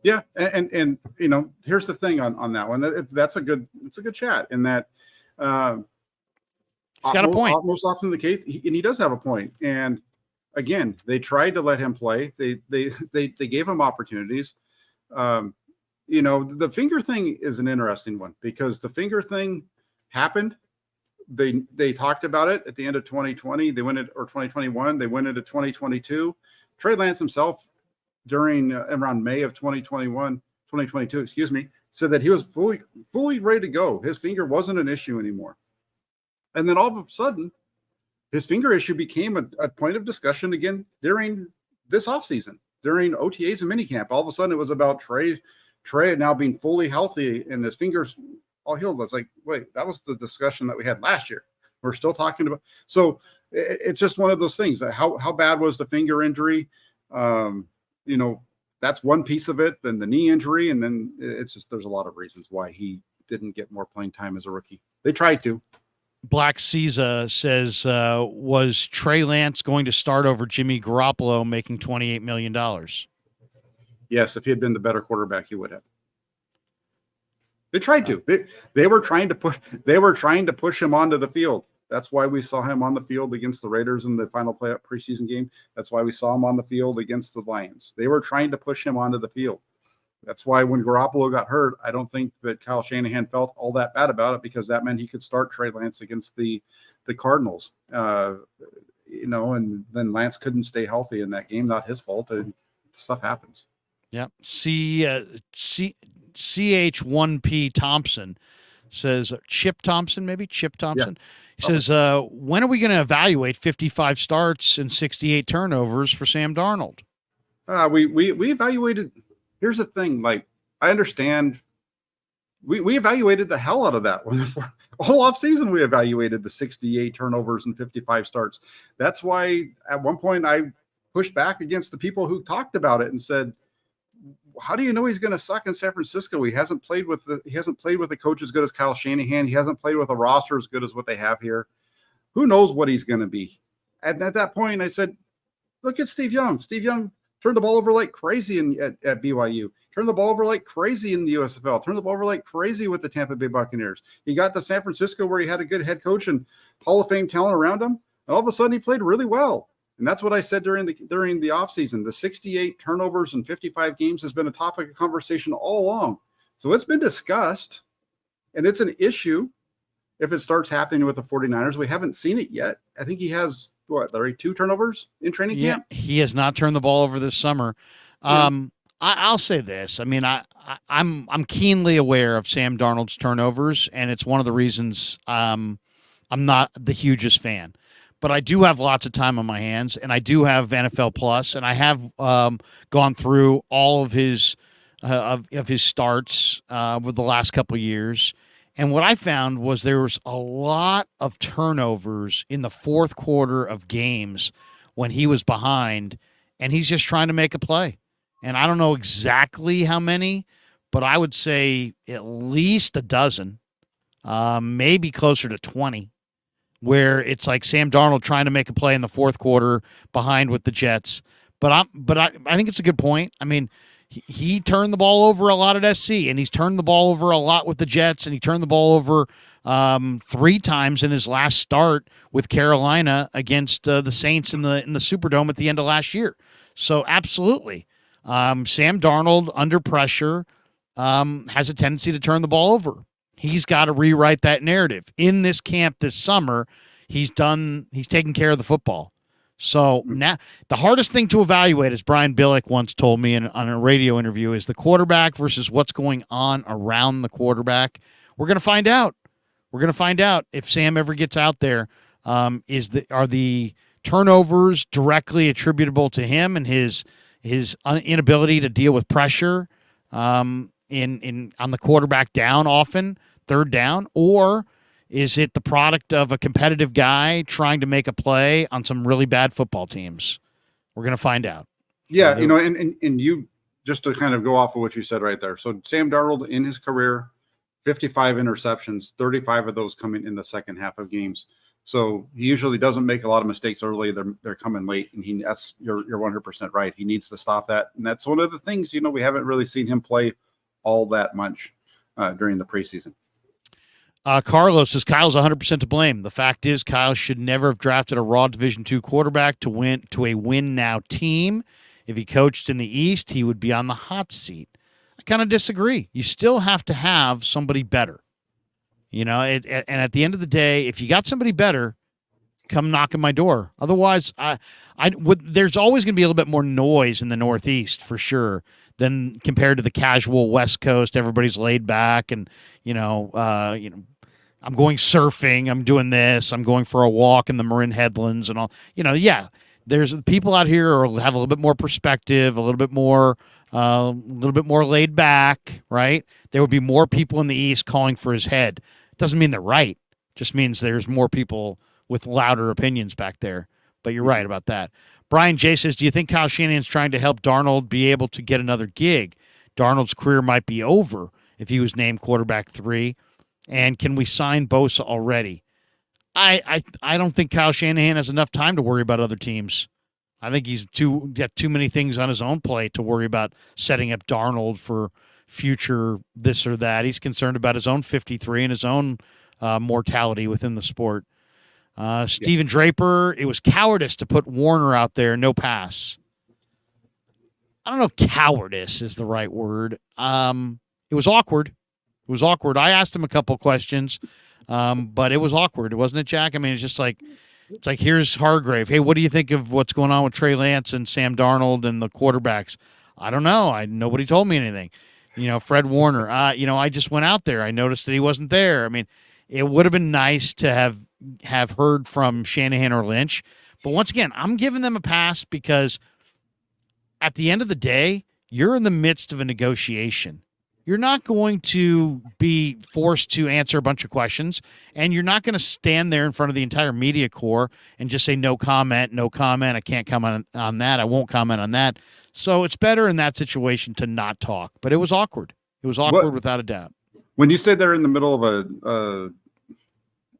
Yeah, and here's the thing on that one. It's a good chat in that he's got a point. Most often the case, and he does have a point. And again, they tried to let him play. They gave him opportunities. The finger thing is an interesting one because the finger thing happened. They talked about it at the end of 2020. They went or 2021. They went into 2022. Trey Lance himself during around May of 2022, said that he was fully ready to go. His finger wasn't an issue anymore. And then all of a sudden, his finger issue became a point of discussion again during this offseason, during OTAs and minicamp. All of a sudden, it was about Trey now being fully healthy and his fingers all healed. It's like, wait, that was the discussion that we had last year. We're still talking about. So it's just one of those things. How bad was the finger injury? That's one piece of it. Then the knee injury, and then it's just there's a lot of reasons why he didn't get more playing time as a rookie. They tried to. Black Caesar says, was Trey Lance going to start over Jimmy Garoppolo making $28 million? Yes, if he had been the better quarterback, he would have. They tried to. They were trying to push him onto the field. That's why we saw him on the field against the Raiders in the final preseason game. That's why we saw him on the field against the Lions. They were trying to push him onto the field. That's why when Garoppolo got hurt, I don't think that Kyle Shanahan felt all that bad about it, because that meant he could start Trey Lance against the Cardinals. And then Lance couldn't stay healthy in that game. Not his fault. Stuff happens. Yeah. CH1P Thompson says, Chip Thompson. Yeah. He says, when are we going to evaluate 55 starts and 68 turnovers for Sam Darnold? We evaluated. Here's the thing. Like, I understand. We evaluated the hell out of that one. All offseason, we evaluated the 68 turnovers and 55 starts. That's why at one point I pushed back against the people who talked about it and said, how do you know he's going to suck in San Francisco? He hasn't played with a coach as good as Kyle Shanahan. He hasn't played with a roster as good as what they have here. Who knows what he's going to be? And at that point, I said, look at Steve Young. Steve Young turned the ball over like crazy at BYU. Turned the ball over like crazy in the USFL. Turned the ball over like crazy with the Tampa Bay Buccaneers. He got to San Francisco where he had a good head coach and Hall of Fame talent around him. And all of a sudden, he played really well. And that's what I said during the offseason. The 68 turnovers and 55 games has been a topic of conversation all along. So it's been discussed, and it's an issue if it starts happening with the 49ers. We haven't seen it yet. I think he has, Larry, 2 turnovers in training camp? He has not turned the ball over this summer. I'll say this. I mean, I'm keenly aware of Sam Darnold's turnovers, and it's one of the reasons I'm not the hugest fan. But I do have lots of time on my hands, and I do have NFL Plus, and I have gone through all of his starts with the last couple of years. And what I found was there was a lot of turnovers in the fourth quarter of games when he was behind, and he's just trying to make a play. And I don't know exactly how many, but I would say at least a dozen, maybe closer to 20. Where it's like Sam Darnold trying to make a play in the fourth quarter behind with the Jets. But I think it's a good point. I mean, he turned the ball over a lot at SC, and he's turned the ball over a lot with the Jets, and he turned the ball over 3 times in his last start with Carolina against the Saints in the Superdome at the end of last year. So absolutely. Sam Darnold under pressure has a tendency to turn the ball over. He's got to rewrite that narrative. In this camp this summer, he's taken care of the football. So now the hardest thing to evaluate, as Brian Billick once told me on a radio interview, is the quarterback versus what's going on around the quarterback. We're going to find out. We're going to find out if Sam ever gets out there. Are the turnovers directly attributable to him and his inability to deal with pressure on the quarterback down often, third down, or is it the product of a competitive guy trying to make a play on some really bad football teams? We're going to find out. Yeah, and you, just to kind of go off of what you said right there. So Sam Darnold in his career, 55 interceptions, 35 of those coming in the second half of games. So he usually doesn't make a lot of mistakes early. They're coming late, and you're 100% right. He needs to stop that, and that's one of the things. We haven't really seen him play all that much during the preseason. Carlos says Kyle's 100% to blame. The fact is, Kyle should never have drafted a raw Division II quarterback to a win now team. If he coached in the East, he would be on the hot seat. I kind of disagree. You still have to have somebody better. And at the end of the day, if you got somebody better, come knock on my door. Otherwise, there's always going to be a little bit more noise in the Northeast for sure than compared to the casual West Coast. Everybody's laid back, and I'm going surfing, I'm doing this, I'm going for a walk in the Marin Headlands and all. Yeah, there's people out here who have a little bit more perspective, a little bit more laid back, right? There would be more people in the East calling for his head. Doesn't mean they're right. Just means there's more people with louder opinions back there. But you're right about that. Brian J says, do you think Kyle Shanahan's trying to help Darnold be able to get another gig? Darnold's career might be over if he was named quarterback 3. And can we sign Bosa already? I don't think Kyle Shanahan has enough time to worry about other teams. I think he's got too many things on his own plate to worry about setting up Darnold for future this or that. He's concerned about his own 53 and his own mortality within the sport. Steven Draper, it was cowardice to put Warner out there, no pass. I don't know if cowardice is the right word. It was awkward. It was awkward. I asked him a couple questions, but it was awkward, wasn't it, Jack? I mean, it's like here's Hargrave. Hey, what do you think of what's going on with Trey Lance and Sam Darnold and the quarterbacks? I don't know. Nobody told me anything. Fred Warner. I just went out there. I noticed that he wasn't there. I mean, it would have been nice to have heard from Shanahan or Lynch, but once again, I'm giving them a pass because at the end of the day, you're in the midst of a negotiation. You're not going to be forced to answer a bunch of questions, and you're not going to stand there in front of the entire media corps and just say, no comment, I can't comment on that, I won't comment on that. So it's better in that situation to not talk. But it was awkward. It was awkward without a doubt. When you say they're in the middle of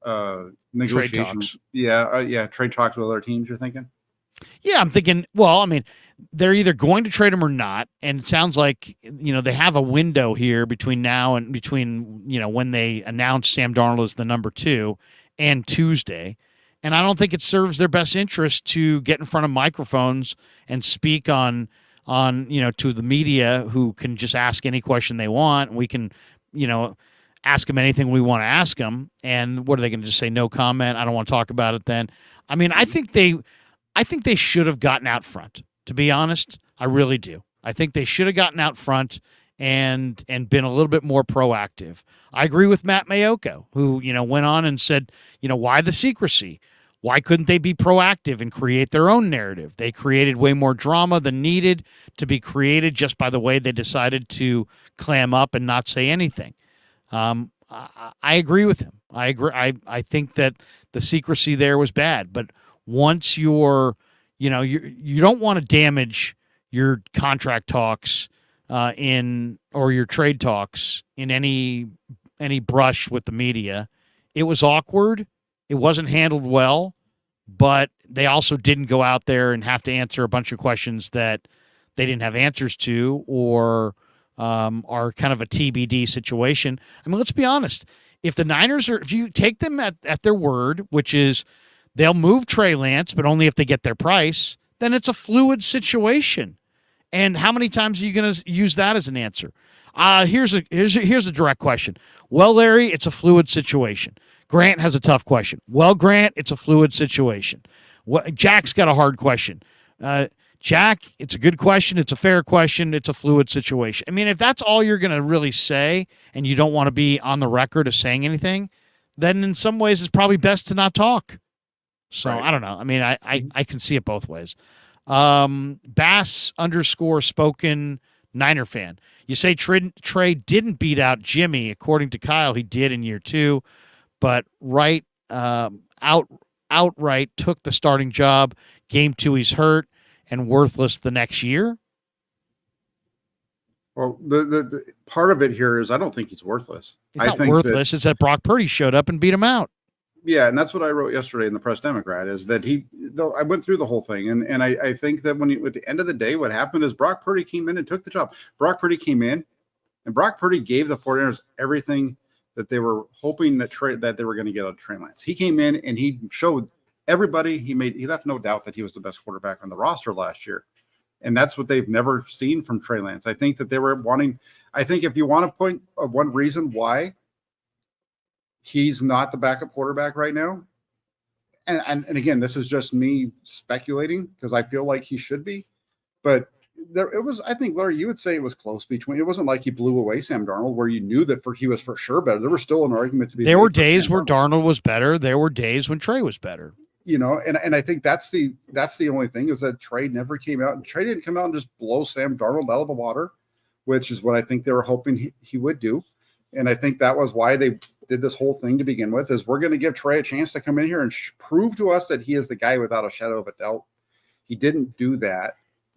a negotiation, trade talks with other teams, you're thinking? Yeah, I'm thinking, well, I mean, they're either going to trade him or not, and it sounds like, they have a window here between now and when they announce Sam Darnold as the number 2 and Tuesday, and I don't think it serves their best interest to get in front of microphones and speak on to the media who can just ask any question they want. We can, ask them anything we want to ask them, and what are they going to just say? No comment. I don't want to talk about it. Then, I mean, I think they should have gotten out front. To be honest, I really do. I think they should have gotten out front and been a little bit more proactive. I agree with Matt Mayoko, who went on and said, why the secrecy? Why couldn't they be proactive and create their own narrative? They created way more drama than needed to be created just by the way they decided to clam up and not say anything. I agree with him. I agree. I think that the secrecy there was bad, but once you don't want to damage your contract talks or your trade talks in any brush with the media. It was awkward. It wasn't handled well, but they also didn't go out there and have to answer a bunch of questions that they didn't have answers to or are kind of a TBD situation. I mean, let's be honest. If the Niners if you take them at their word, which is they'll move Trey Lance, but only if they get their price, then it's a fluid situation. And how many times are you going to use that as an answer? Here's a direct question. Well, Larry, it's a fluid situation. Grant has a tough question. Well, Grant, it's a fluid situation. Jack's got a hard question. Jack, it's a good question. It's a fair question. It's a fluid situation. I mean, if that's all you're going to really say and you don't want to be on the record of saying anything, then in some ways it's probably best to not talk. So right. I don't know. I mean, I can see it both ways. Bass_spoken Niner fan. You say Trey didn't beat out Jimmy. According to Kyle, he did in year 2, but outright took the starting job. Game 2, he's hurt and worthless the next year. Well, the part of it here is I don't think he's worthless. He's not worthless. It's that Brock Purdy showed up and beat him out. Yeah, and that's what I wrote yesterday in the Press Democrat is that I went through the whole thing, and I think that at the end of the day, what happened is Brock Purdy came in and took the job. Brock Purdy came in, and Brock Purdy gave the 49ers everything that they were hoping that they were going to get out of Trey Lance. He came in and he showed everybody. He left no doubt that he was the best quarterback on the roster last year, and that's what they've never seen from Trey Lance. I think that they were wanting. I think if you want to point one reason why he's not the backup quarterback right now. And again, this is just me speculating because I feel like he should be. But I think, Larry, you would say it was close between. It wasn't like he blew away Sam Darnold, where you knew that he was for sure better. There was still an argument to be. There were days where Darnold was better. There were days when Trey was better. And I think that's the only thing is that Trey never came out. And Trey didn't come out and just blow Sam Darnold out of the water, which is what I think they were hoping he would do. And I think that was why they did this whole thing to begin with, is we're going to give Trey a chance to come in here and prove to us that he is the guy without a shadow of a doubt. He didn't do that,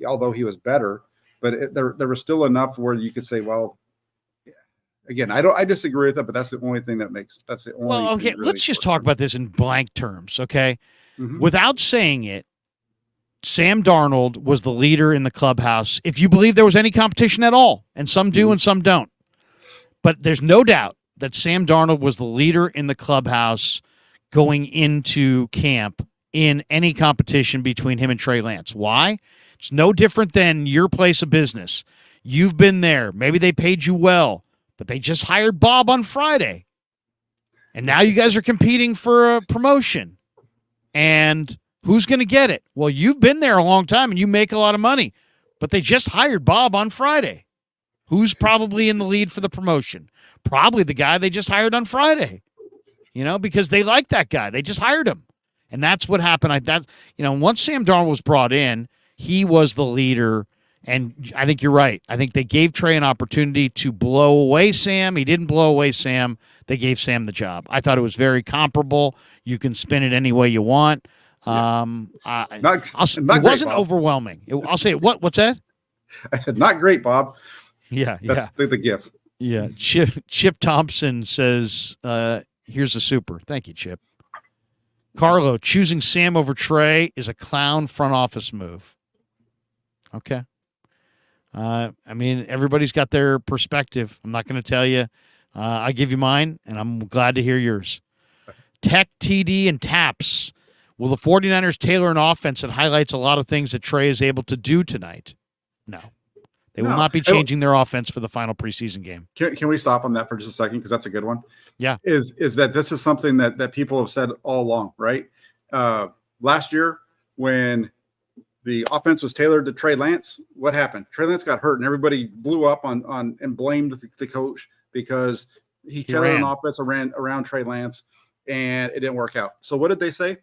although he was better, but there was still enough where you could say, well, again, I disagree with that, but that's the only thing that's the only. Well, okay, really let's just talk about this in blank terms, okay? Mm-hmm. Without saying it, Sam Darnold was the leader in the clubhouse, if you believe there was any competition at all, and some do and some don't. But there's no doubt that Sam Darnold was the leader in the clubhouse going into camp in any competition between him and Trey Lance. Why? It's no different than your place of business. You've been there. Maybe they paid you well, but they just hired Bob on Friday. And now you guys are competing for a promotion. And who's going to get it? Well, you've been there a long time and you make a lot of money, but they just hired Bob on Friday. Who's probably in the lead for the promotion? Probably the guy they just hired on Friday, because they like that guy. They just hired him. And that's what happened. Once Sam Darnold was brought in, he was the leader. And I think you're right. I think they gave Trey an opportunity to blow away Sam. He didn't blow away Sam. They gave Sam the job. I thought it was very comparable. You can spin it any way you want. It wasn't overwhelming. I'll say it. What's that? I said, not great, Bob. Yeah. That's the gift. Yeah. Chip Thompson says, here's the super. Thank you, Chip. Carlo, choosing Sam over Trey is a clown front office move. Okay. Everybody's got their perspective. I'm not going to tell you. I give you mine, and I'm glad to hear yours. Tech, TD, and Taps. Will the 49ers tailor an offense that highlights a lot of things that Trey is able to do tonight? No. They will not be changing their offense for the final preseason game. Can we stop on that for just a second? Because that's a good one. Yeah. Is that this is something that people have said all along, right? Last year, when the offense was tailored to Trey Lance, what happened? Trey Lance got hurt, and everybody blew up on and blamed the coach because he tailored an offense around Trey Lance, and it didn't work out. So what did they say?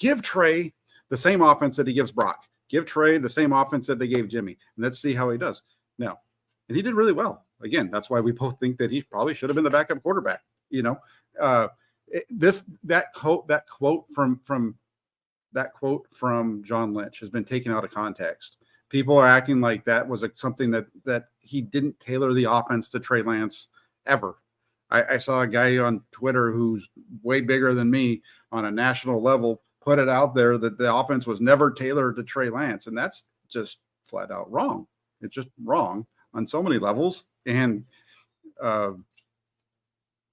Give Trey the same offense that he gives Brock. Give Trey the same offense that they gave Jimmy, and let's see how he does. Now, and he did really well. Again, that's why we both think that he probably should have been the backup quarterback. That quote from John Lynch has been taken out of context. People are acting like that was something that he didn't tailor the offense to Trey Lance ever. I saw a guy on Twitter who's way bigger than me on a national level put it out there that the offense was never tailored to Trey Lance, and that's just flat out wrong. It's just wrong on so many levels. And they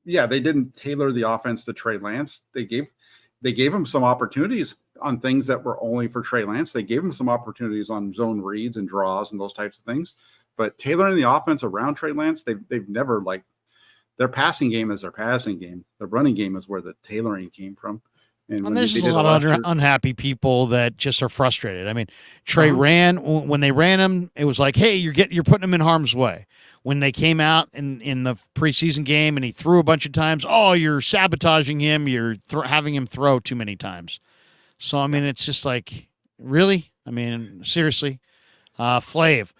didn't tailor the offense to Trey Lance. They gave him some opportunities on things that were only for Trey Lance. They gave him some opportunities on zone reads and draws and those types of things. But tailoring the offense around Trey Lance, they've never, like, their passing game is their passing game. Their running game is where the tailoring came from. And there's just a lot of unhappy people that just are frustrated. I mean, Trey ran when they ran him. It was like, hey, you're putting him in harm's way. When they came out in the preseason game and he threw a bunch of times, you're sabotaging him. You're having him throw too many times. So I mean, it's just like, really? I mean, seriously, Flav.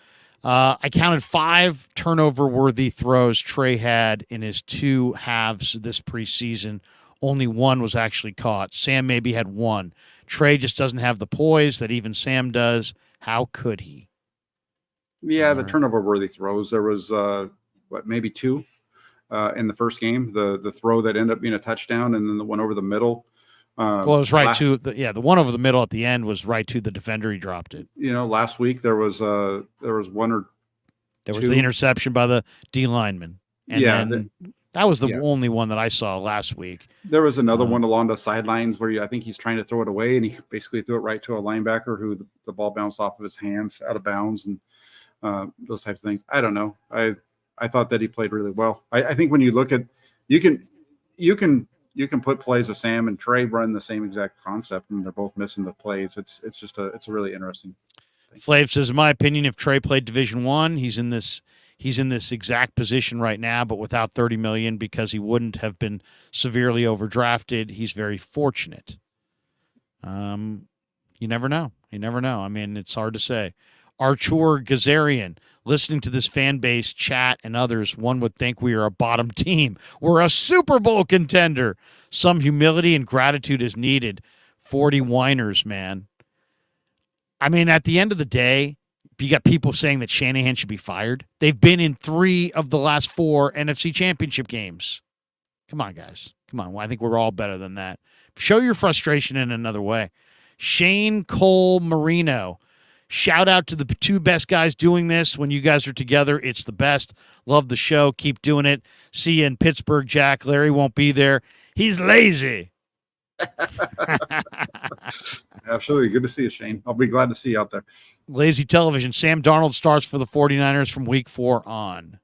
I counted 5 turnover-worthy throws Trey had in his 2 halves this preseason. Only 1 was actually caught. Sam maybe had 1. Trey just doesn't have the poise that even Sam does. How could he? Yeah, the turnover-worthy throws. There was, maybe 2 in the first game. The throw that ended up being a touchdown, and then the one over the middle. It was right to the one over the middle at the end was right to the defender. He dropped it. Last week there was one or there was the interception by the D lineman, and then that was the only one that I saw last week. There was another one along the sidelines where I think he's trying to throw it away, and he basically threw it right to a linebacker who the ball bounced off of his hands out of bounds, and those types of things. I don't know. I thought that he played really well. I think when you look at you can put plays of Sam and Trey run the same exact concept, and they're both missing the plays. It's really interesting. Flav says, in my opinion, if Trey played Division I, he's in this exact position right now, but without $30 million because he wouldn't have been severely overdrafted. He's very fortunate. You never know. You never know. I mean, it's hard to say. Artur Gazarian, listening to this fan base chat and others, one would think we are a bottom team. We're a Super Bowl contender. Some humility and gratitude is needed. 40 whiners, man. I mean, at the end of the day, you got people saying that Shanahan should be fired. They've been in 3 of the last 4 NFC Championship games. Come on, guys. Come on. Well, I think we're all better than that. Show your frustration in another way. Shane Cole Marino. Shout out to the 2 best guys doing this. When you guys are together, it's the best. Love the show. Keep doing it. See you in Pittsburgh, Jack. Larry won't be there. He's lazy. Absolutely. Good to see you, Shane. I'll be glad to see you out there. Lazy television. Sam Darnold starts for the 49ers from week 4 on.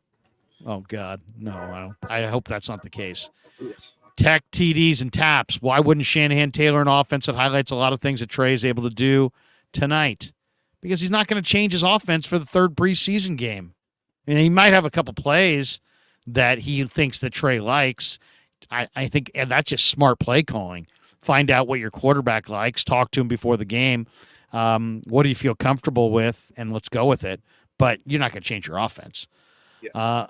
Oh, God. No, I hope that's not the case. Yes. Tech, TDs, and taps. Why wouldn't Shanahan tailor an offense that highlights a lot of things that Trey is able to do tonight? Because he's not going to change his offense for the 3rd preseason game. I mean, he might have a couple plays that he thinks that Trey likes. I think that's just smart play calling. Find out what your quarterback likes. Talk to him before the game. What do you feel comfortable with? And let's go with it. But you're not going to change your offense. Yeah.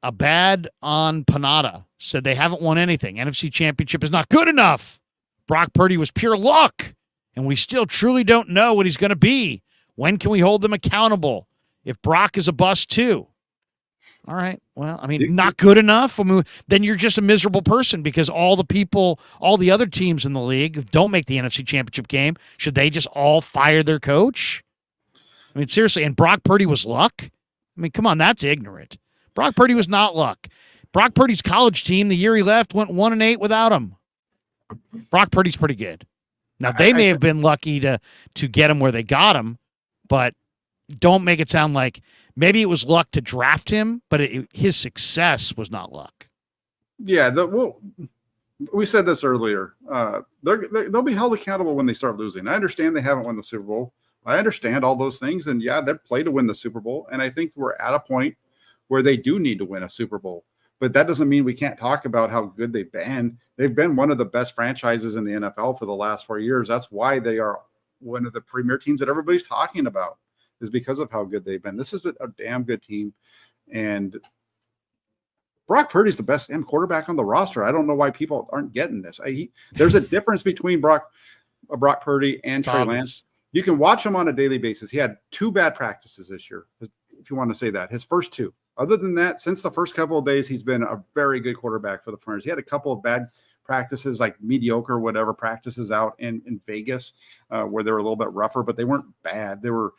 Abad on Panada said they haven't won anything. NFC Championship is not good enough. Brock Purdy was pure luck, and we still truly don't know what he's going to be. When can we hold them accountable? If Brock is a bust too. All right. Well, I mean, not good enough. I mean, then you're just a miserable person because all the other teams in the league don't make the NFC Championship game. Should they just all fire their coach? I mean, seriously. And Brock Purdy was luck? I mean, come on, that's ignorant. Brock Purdy was not luck. Brock Purdy's college team, the year he left, went 1-8 without him. Brock Purdy's pretty good. Now, they may have been lucky to get him where they got him, but don't make it sound like maybe it was luck to draft him, but his success was not luck. Yeah, we said this earlier. They'll be held accountable when they start losing. I understand they haven't won the Super Bowl. I understand all those things, and yeah, they play to win the Super Bowl, and I think we're at a point where they do need to win a Super Bowl. But that doesn't mean we can't talk about how good they've been. They've been one of the best franchises in the NFL for the last 4 years. That's why they are one of the premier teams that everybody's talking about, is because of how good they've been. This is a damn good team. And Brock Purdy's the best damn quarterback on the roster. I don't know why people aren't getting this. There's a difference between Brock Purdy and Trey Lance. You can watch him on a daily basis. He had 2 bad practices this year, if you want to say that. His first 2. Other than that, since the first couple of days, he's been a very good quarterback for the Flyers. He had a couple of bad practices, like mediocre, whatever practices out in Vegas, where they were a little bit rougher, but they weren't bad. They were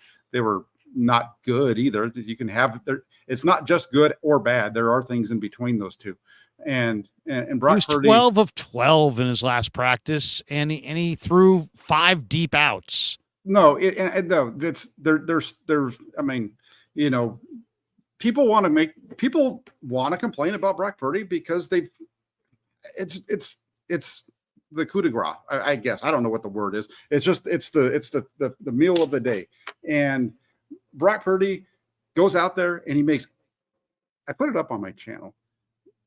not good either. You can have it's not just good or bad. There are things in between those two. And Brock Purdy, 12 of 12 in his last practice, and he threw 5 deep outs. No, there's I mean, you know, people want to complain about Brock Purdy because it's the coup de grace, I guess. I don't know what the word is. It's the meal of the day. And Brock Purdy goes out there and he makes, I put it up on my channel.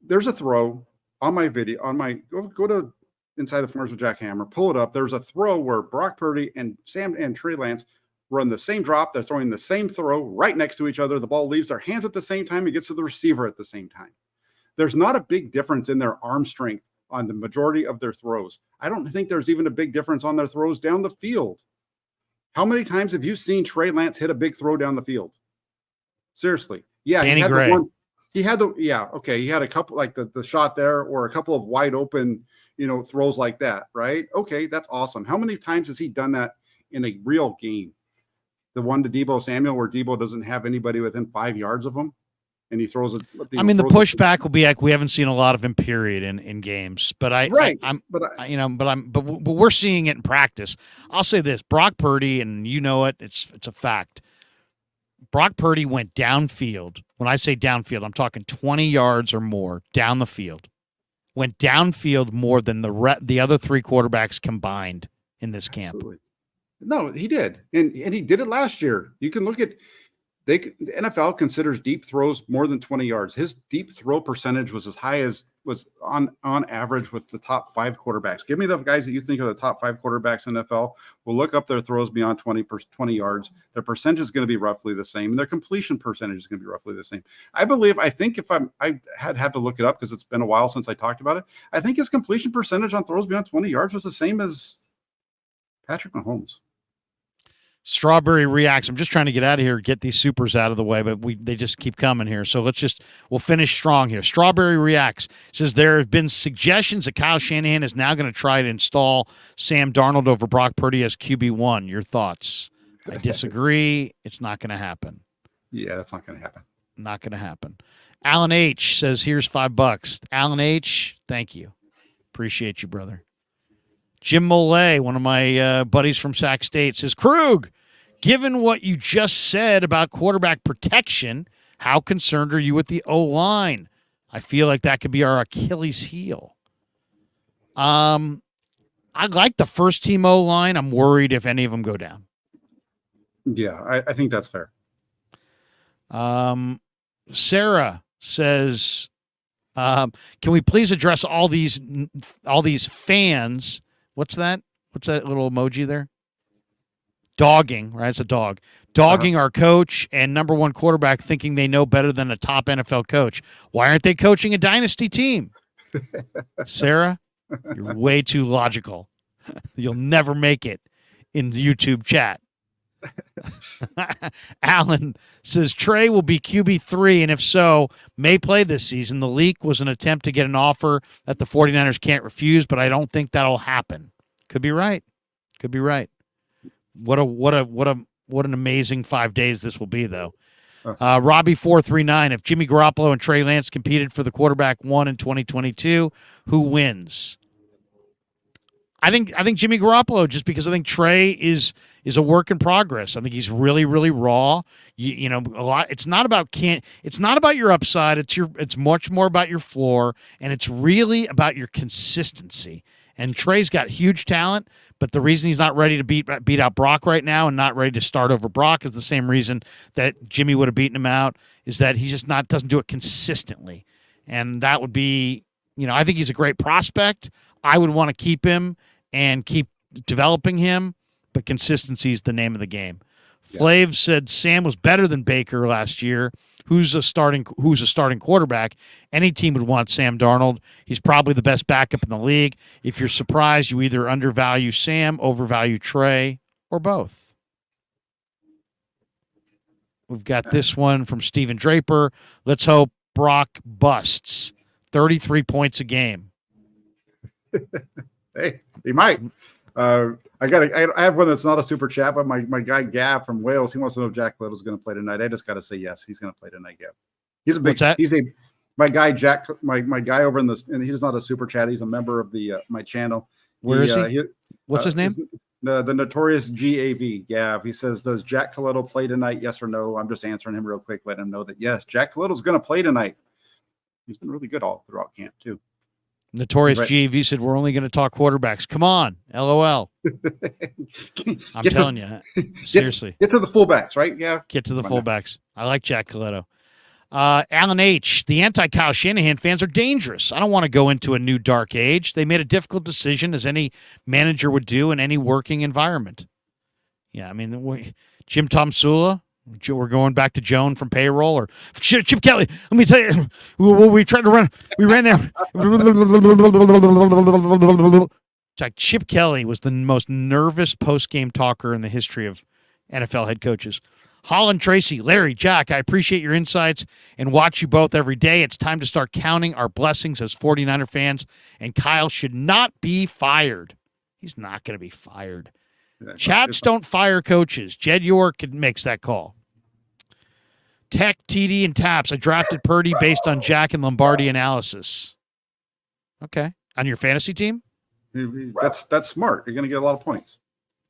There's a throw on my video, go to Inside the Flyers with Jack Hammer, pull it up. There's a throw where Brock Purdy and Trey Lance run the same drop. They're throwing the same throw right next to each other. The ball leaves their hands at the same time. It gets to the receiver at the same time. There's not a big difference in their arm strength on the majority of their throws. I don't think there's even a big difference on their throws down the field. How many times have you seen Trey Lance hit a big throw down the field? Seriously. Yeah. He had a couple, like the shot there, or a couple of wide open, throws like that, right? Okay, that's awesome. How many times has he done that in a real game? The one to Deebo Samuel where Deebo doesn't have anybody within 5 yards of him, and he throws it. The pushback will be like, we haven't seen a lot of him, period, in games. But we're seeing it in practice. I'll say this: Brock Purdy, and it's a fact. Brock Purdy went downfield. When I say downfield, I'm talking 20 yards or more down the field. Went downfield more than the other 3 quarterbacks combined in this camp. Absolutely. No, he did, and he did it last year. You can look at the NFL considers deep throws more than 20 yards. His deep throw percentage was as high as was on average with the top 5 quarterbacks. Give me the guys that you think are the top 5 quarterbacks in the NFL. We'll look up their throws beyond 20 yards. Their percentage is going to be roughly the same. And their completion percentage is going to be roughly the same. I think if I had to look it up because it's been a while since I talked about it. I think his completion percentage on throws beyond 20 yards was the same as Patrick Mahomes. Strawberry reacts. I'm just trying to get out of here, get these supers out of the way, but they just keep coming here. So we'll finish strong here. Strawberry reacts. Says there have been suggestions that Kyle Shanahan is now going to try to install Sam Darnold over Brock Purdy as QB1. Your thoughts? I disagree. It's not going to happen. Yeah, that's not going to happen. Not going to happen. Alan H says, here's $5. Alan H, thank you. Appreciate you, brother. Jim Mollet, one of my buddies from Sac State, says, Krug, given what you just said about quarterback protection, how concerned are you with the O-line? I feel like that could be our Achilles heel. I like the first team O-line. I'm worried if any of them go down. Yeah, I think that's fair. Sarah says, can we please address all these fans? What's that? What's that little emoji there? Dogging, right? It's a dog. Dogging our coach and number one quarterback, thinking they know better than a top NFL coach. Why aren't they coaching a dynasty team? Sarah, you're way too logical. You'll never make it in the YouTube chat. Alan says Trey will be QB3, and if so, may play this season. The leak was an attempt to get an offer that the 49ers can't refuse, but I don't think that'll happen. Could be right. Could be right. What an amazing 5 days this will be, though. Robbie439, if Jimmy Garoppolo and Trey Lance competed for the quarterback one in 2022, who wins? I think Jimmy Garoppolo, just because I think Trey is a work in progress. I think he's really, really raw. You know, a lot. It's not about your upside. It's much more about your floor, and it's really about your consistency. And Trey's got huge talent, but the reason he's not ready to beat out Brock right now and not ready to start over Brock is the same reason that Jimmy would have beaten him out, is that he just doesn't do it consistently. And that would be, I think he's a great prospect. I would want to keep him and keep developing him, but consistency is the name of the game. Yeah. Flav said Sam was better than Baker last year. Who's a starting quarterback? Any team would want Sam Darnold. He's probably the best backup in the league. If you're surprised, you either undervalue Sam, overvalue Trey, or both. We've got this one from Stephen Draper. Let's hope Brock busts. 33 points a game. Hey, he might. I have one that's not a super chat, but my guy Gav from Wales, he wants to know if Jack Little's going to play tonight. I just got to say yes, he's going to play tonight. Gav, he's a big. My guy Jack, my guy over in this, and he's not a super chat. He's a member of the my channel. Where is he? What's his name? The notorious GAV Gav. He says, does Jack Little play tonight? Yes or no? I'm just answering him real quick, letting him know that yes, Jack Little's going to play tonight. He's been really good all throughout camp too. Notorious GAV said, we're only going to talk quarterbacks. Come on, LOL. I'm telling you, seriously. Get to the fullbacks, right? Yeah. Get to the fullbacks. I like Jack Coletto. Alan H., the anti-Kyle Shanahan fans are dangerous. I don't want to go into a new dark age. They made a difficult decision, as any manager would do in any working environment. Yeah, I mean, Jim Tomsula, we're going back to Joan from payroll, or Chip Kelly. Let me tell you, we tried to run. We ran there. It's like Chip Kelly was the most nervous post-game talker in the history of NFL head coaches. Holland Tracy, Larry, Jack, I appreciate your insights and watch you both every day. It's time to start counting our blessings as 49er fans, and Kyle should not be fired. He's not going to be fired. Chats don't fire coaches. Jed York makes that call. Tech, TD, and Taps. I drafted Purdy based on Jack and Lombardi analysis. Okay. On your fantasy team? That's smart. You're going to get a lot of points.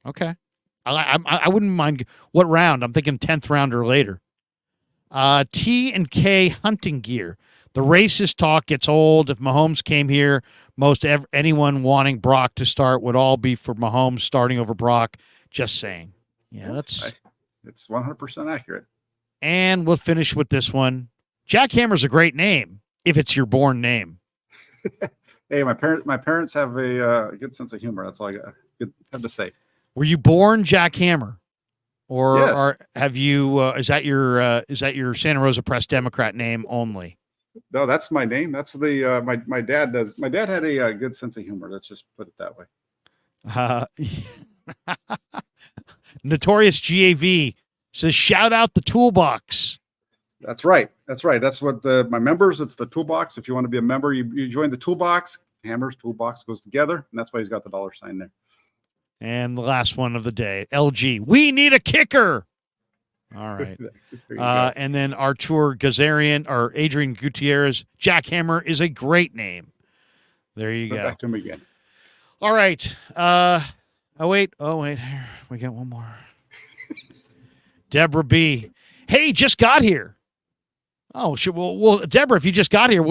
Okay. I wouldn't mind what round. I'm thinking 10th round or later. T&K hunting gear. The racist talk gets old. If Mahomes came here, anyone wanting Brock to start would all be for Mahomes starting over Brock. Just saying. Yeah, that's. It's 100% accurate. And we'll finish with this one. Jack Hammer's a great name if it's your born name. Hey, my parents have a good sense of humor. That's all I have to say. Were you born Jack Hammer, or, Yes. or have you? Is that your Santa Rosa Press Democrat name only? No, that's my name. That's the my dad does. My dad had a good sense of humor. Let's just put it that way. Notorious GAV says, "Shout out the toolbox." That's right. That's right. That's what my members. It's the toolbox. If you want to be a member, you join the toolbox. Hammer's toolbox goes together, and that's why he's got the $sign there. And the last one of the day, LG. We need a kicker. All right. And then Artur Gazarian or Adrian Gutierrez. Jack Hammer is a great name. There you go. Back to him again. All right. Oh wait. Here we got one more. Deborah B. Hey, just got here. Oh, well, Deborah, if you just got here,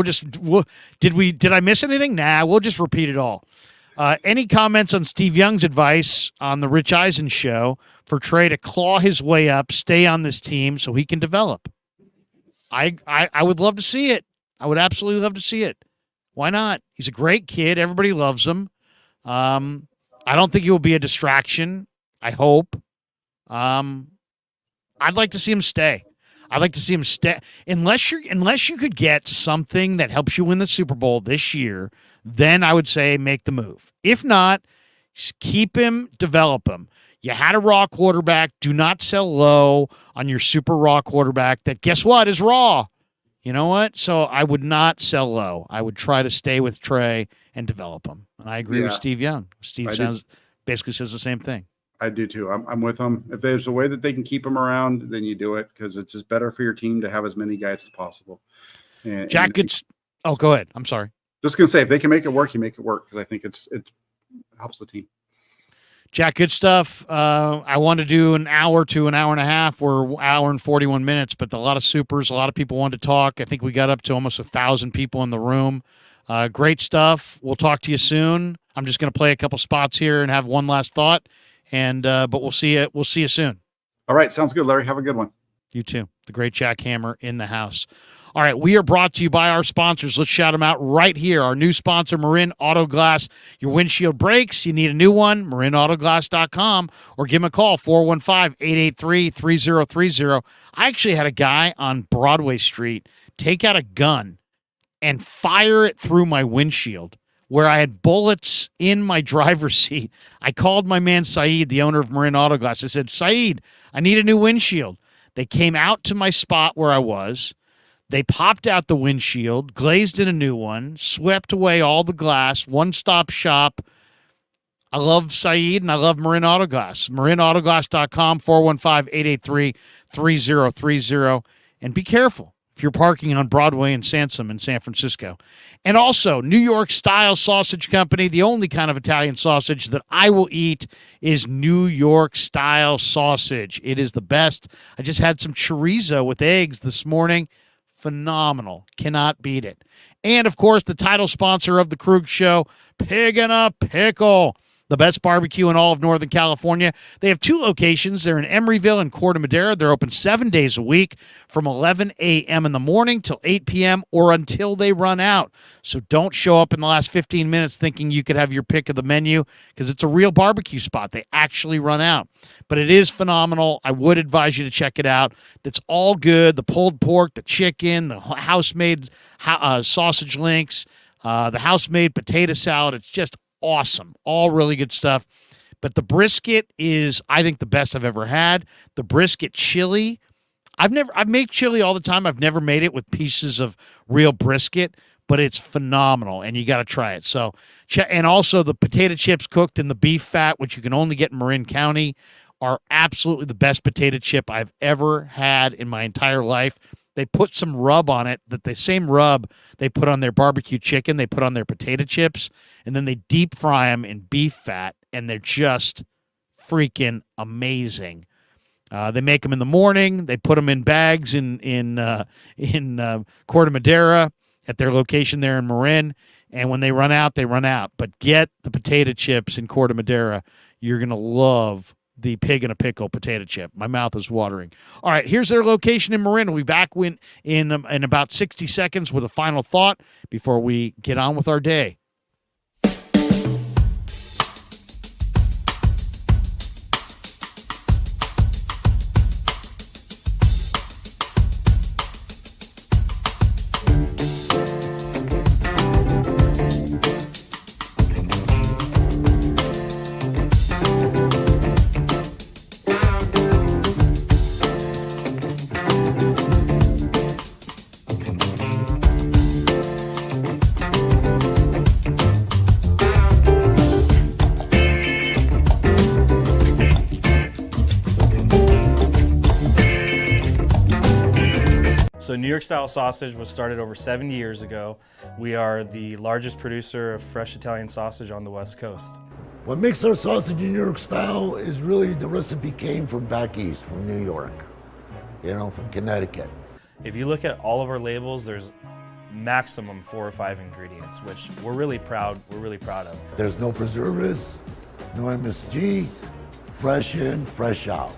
did I miss anything? Nah, we'll just repeat it all. Any comments on Steve Young's advice on the Rich Eisen show for Trey to claw his way up, stay on this team so he can develop? I would love to see it. I would absolutely love to see it. Why not? He's a great kid. Everybody loves him. I don't think he will be a distraction. I hope. I'd like to see him stay. I'd like to see him stay. Unless you could get something that helps you win the Super Bowl this year, then I would say make the move. If not, keep him, develop him. You had a raw quarterback. Do not sell low on your super raw quarterback that, guess what, is raw. You know what? So I would not sell low. I would try to stay with Trey and develop him. And I agree with Steve Young. Steve basically says the same thing. I do too. I'm with them. If there's a way that they can keep him around, then you do it because it's just better for your team to have as many guys as possible. Go ahead. I'm sorry. Just gonna say, if they can make it work, you make it work because I think it helps the team. Jack, good stuff. I want to do an hour to an hour and a half or hour and 41 minutes, but a lot of supers, a lot of people wanted to talk. I think we got up to almost 1,000 people in the room. Great stuff. We'll talk to you soon. I'm just going to play a couple spots here and have one last thought. But we'll see you. We'll see you soon. All right. Sounds good, Larry. Have a good one. You too. The great Jack Hammer in the house. All right. We are brought to you by our sponsors. Let's shout them out right here. Our new sponsor, Marin Auto Glass. Your windshield breaks. You need a new one. MarinAutoGlass.com or give them a call, 415-883-3030. I actually had a guy on Broadway Street take out a gun and fire it through my windshield where I had bullets in my driver's seat. I called my man Saeed, the owner of Marin Auto Glass. I said, Saeed, I need a new windshield. They came out to my spot where I was. They popped out the windshield, glazed in a new one, swept away all the glass, one-stop shop. I love Saeed, and I love Marin Auto Glass. MarinAutoGlass.com, 415-883-3030. And be careful if you're parking on Broadway and Sansom in San Francisco. And also, New York Style Sausage Company, the only kind of Italian sausage that I will eat is New York Style sausage. It is the best. I just had some chorizo with eggs this morning. Phenomenal. Cannot beat it. And, of course, the title sponsor of the Krueg Show, Pig in a Pickle. The best barbecue in all of Northern California. They have two locations. They're in Emeryville and Corte Madera. They're open 7 days a week from 11 a.m. in the morning till 8 p.m. or until they run out. So don't show up in the last 15 minutes thinking you could have your pick of the menu because it's a real barbecue spot. They actually run out. But it is phenomenal. I would advise you to check it out. It's all good. The pulled pork, the chicken, the house-made sausage links, the house-made potato salad. It's just awesome. All really good stuff. But the brisket is, I think, the best I've ever had. The brisket chili. I've made chili all the time. I've never made it with pieces of real brisket, but it's phenomenal, and you got to try it. So, and also the potato chips cooked in the beef fat, which you can only get in Marin County, are absolutely the best potato chip I've ever had in my entire life. They put some rub on it, that the same rub they put on their barbecue chicken, they put on their potato chips, and then they deep fry them in beef fat, and they're just freaking amazing. They make them in the morning. They put them in bags in Corte Madera at their location there in Marin, and when they run out, they run out. But get the potato chips in Corte Madera. You're going to love the pig in a pickle potato chip. My mouth is watering. All right, here's their location in Marin. We'll be back in about 60 seconds with a final thought before we get on with our day. So New York style sausage was started over 70 years ago. We are the largest producer of fresh Italian sausage on the West Coast. What makes our sausage in New York style is really the recipe came from back east, from New York, from Connecticut. If you look at all of our labels, there's maximum 4 or 5 ingredients, which we're really proud of. There's no preservatives, no MSG, fresh in, fresh out.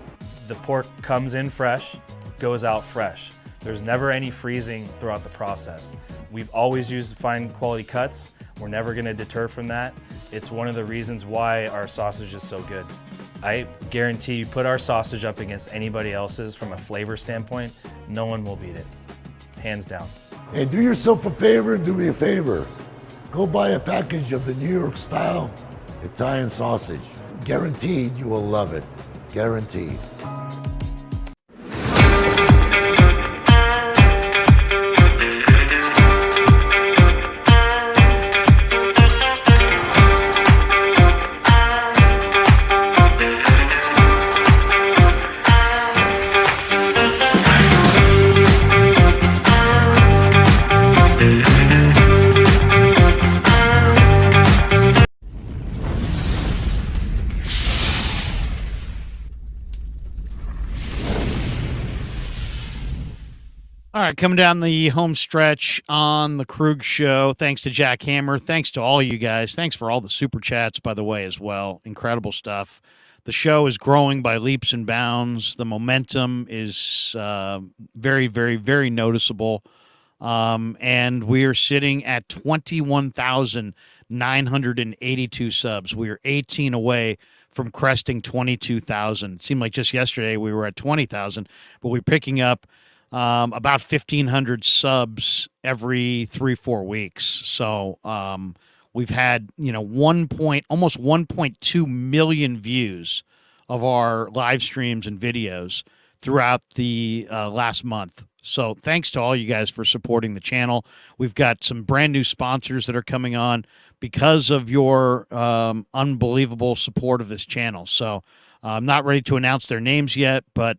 The pork comes in fresh, goes out fresh. There's never any freezing throughout the process. We've always used fine quality cuts. We're never gonna deter from that. It's one of the reasons why our sausage is so good. I guarantee you put our sausage up against anybody else's from a flavor standpoint, no one will beat it, hands down. And do yourself a favor and do me a favor. Go buy a package of the New York style Italian sausage. Guaranteed you will love it, guaranteed. All right, coming down the home stretch on the Krueg Show. Thanks to Jack Hammer. Thanks to all you guys. Thanks for all the super chats, by the way, as well. Incredible stuff. The show is growing by leaps and bounds. The momentum is very, very, very noticeable. And we are sitting at 21,982 subs. We are 18 away from cresting 22,000. It seemed like just yesterday we were at 20,000, but we're picking up about 1,500 subs every 3-4 weeks. So we've had almost 1.2 million views of our live streams and videos throughout the last month. So thanks to all you guys for supporting the channel. We've got some brand new sponsors that are coming on because of your unbelievable support of this channel. So I'm not ready to announce their names yet, but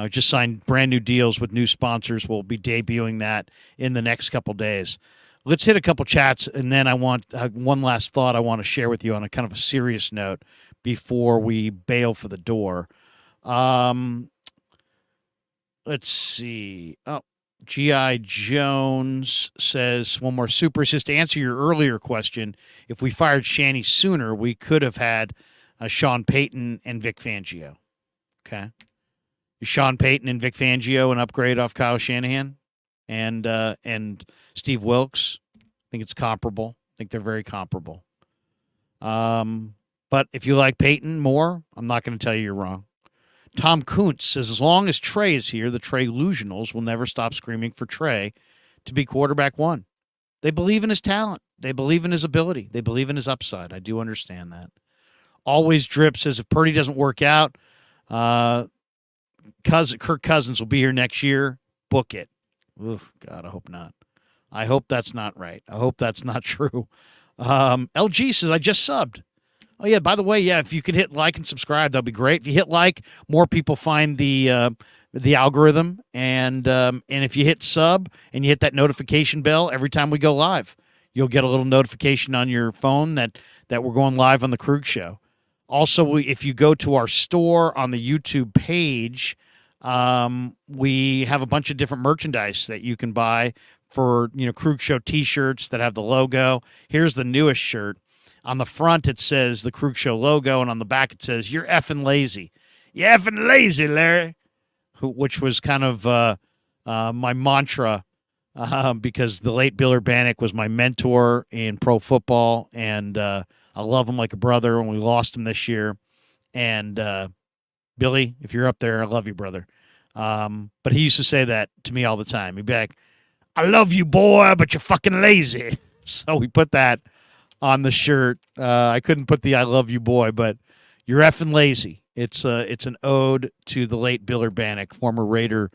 just signed brand new deals with new sponsors. We'll be debuting that in the next couple days. Let's hit a couple chats, and then I want one last thought I want to share with you on a kind of a serious note before we bail for the door. Let's see. Oh, G.I. Jones says one more super. Says to answer your earlier question, if we fired Shanny sooner, we could have had Sean Payton and Vic Fangio. Okay. Is Sean Payton and Vic Fangio an upgrade off Kyle Shanahan and Steve Wilkes? I think it's comparable. I think they're very comparable. But if you like Payton more, I'm not going to tell you you're wrong. Tom Kuntz says, as long as Trey is here, the Trey Illusionals will never stop screaming for Trey to be quarterback one. They believe in his talent. They believe in his ability. They believe in his upside. I do understand that. Always Drip says, if Purdy doesn't work out, Kirk Cousins will be here next year. Book it. Oof, God, I hope not. I hope that's not right. I hope that's not true. LG says, I just subbed. Oh, yeah, by the way, yeah, if you could hit like and subscribe, that'd be great. If you hit like, more people find the algorithm. And if you hit sub and you hit that notification bell every time we go live, you'll get a little notification on your phone that we're going live on the Krueg Show. Also, if you go to our store on the YouTube page, we have a bunch of different merchandise that you can buy for, Krueg Show T-shirts that have the logo. Here's the newest shirt. On the front, it says the Krug Show logo, and on the back, it says, "You're effing lazy. You're effing lazy, Larry," which was kind of my mantra because the late Bill Urbanic was my mentor in pro football, and I love him like a brother, and we lost him this year. And Billy, if you're up there, I love you, brother. But he used to say that to me all the time. He'd be like, "I love you, boy, but you're fucking lazy." So we put that on the shirt. I couldn't put the "I love you, boy," but you're effing lazy. It's an ode to the late Bill Urbanic, former Raider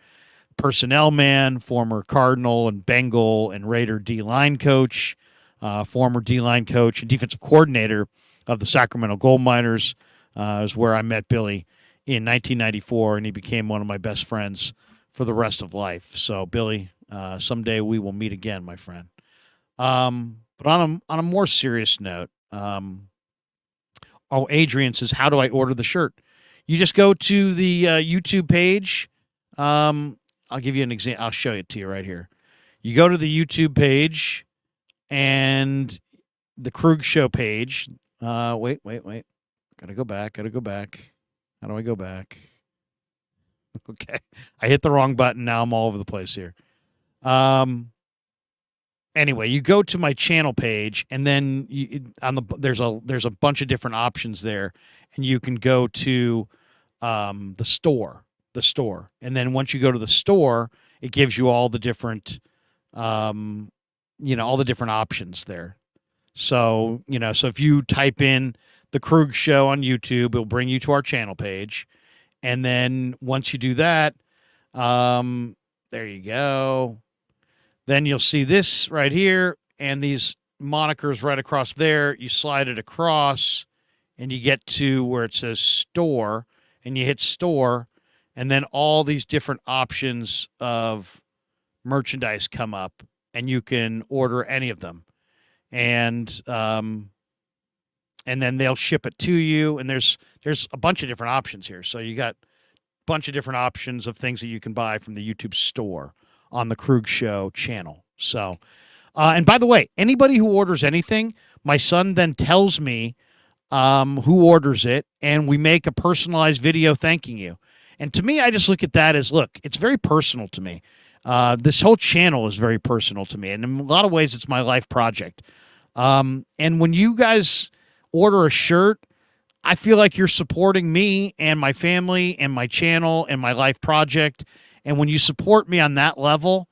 personnel man, former Cardinal and Bengal and Raider D-line coach, former D-line coach and defensive coordinator of the Sacramento Gold Miners. Is where I met Billy in 1994, and he became one of my best friends for the rest of life. So, Billy, someday we will meet again, my friend. But on a more serious note, Adrian says, "How do I order the shirt?" You just go to the YouTube page. I'll give you an example. I'll show it to you right here. You go to the YouTube page and the Krug Show page. Wait. Gotta go back. How do I go back? Okay. I hit the wrong button. Now I'm all over the place here. Anyway, you go to my channel page, and then there's a bunch of different options there, and you can go to the store, and then once you go to the store, it gives you all the different, all the different options there. So so if you type in the Krug Show on YouTube, it'll bring you to our channel page, and then once you do that, there you go. Then you'll see this right here and these monikers right across there. You slide it across and you get to where it says store, and you hit store, and then all these different options of merchandise come up, and you can order any of them. And then they'll ship it to you, and there's a bunch of different options here. So you got a bunch of different options of things that you can buy from the YouTube store on the Krug Show channel. So, and by the way, anybody who orders anything, my son then tells me who orders it, and we make a personalized video thanking you. And to me, I just look at that as, look, it's very personal to me. This whole channel is very personal to me, and in a lot of ways, it's my life project. And when you guys order a shirt, I feel like you're supporting me and my family and my channel and my life project. And when you support me on that level,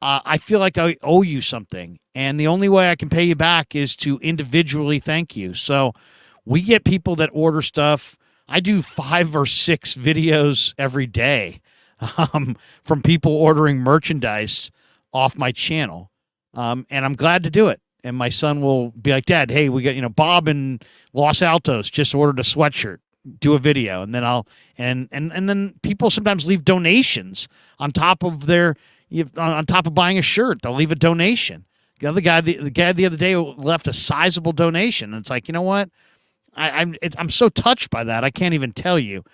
I feel like I owe you something. And the only way I can pay you back is to individually thank you. So we get people that order stuff. I do 5 or 6 videos every day from people ordering merchandise off my channel. And I'm glad to do it. And my son will be like, "Dad, hey, we got, Bob in Los Altos just ordered a sweatshirt. Do a video." And then and then people sometimes leave donations on top of on top of buying a shirt. They'll leave a donation. The guy the other day left a sizable donation. And it's like, you know what? I'm so touched by that. I can't even tell you.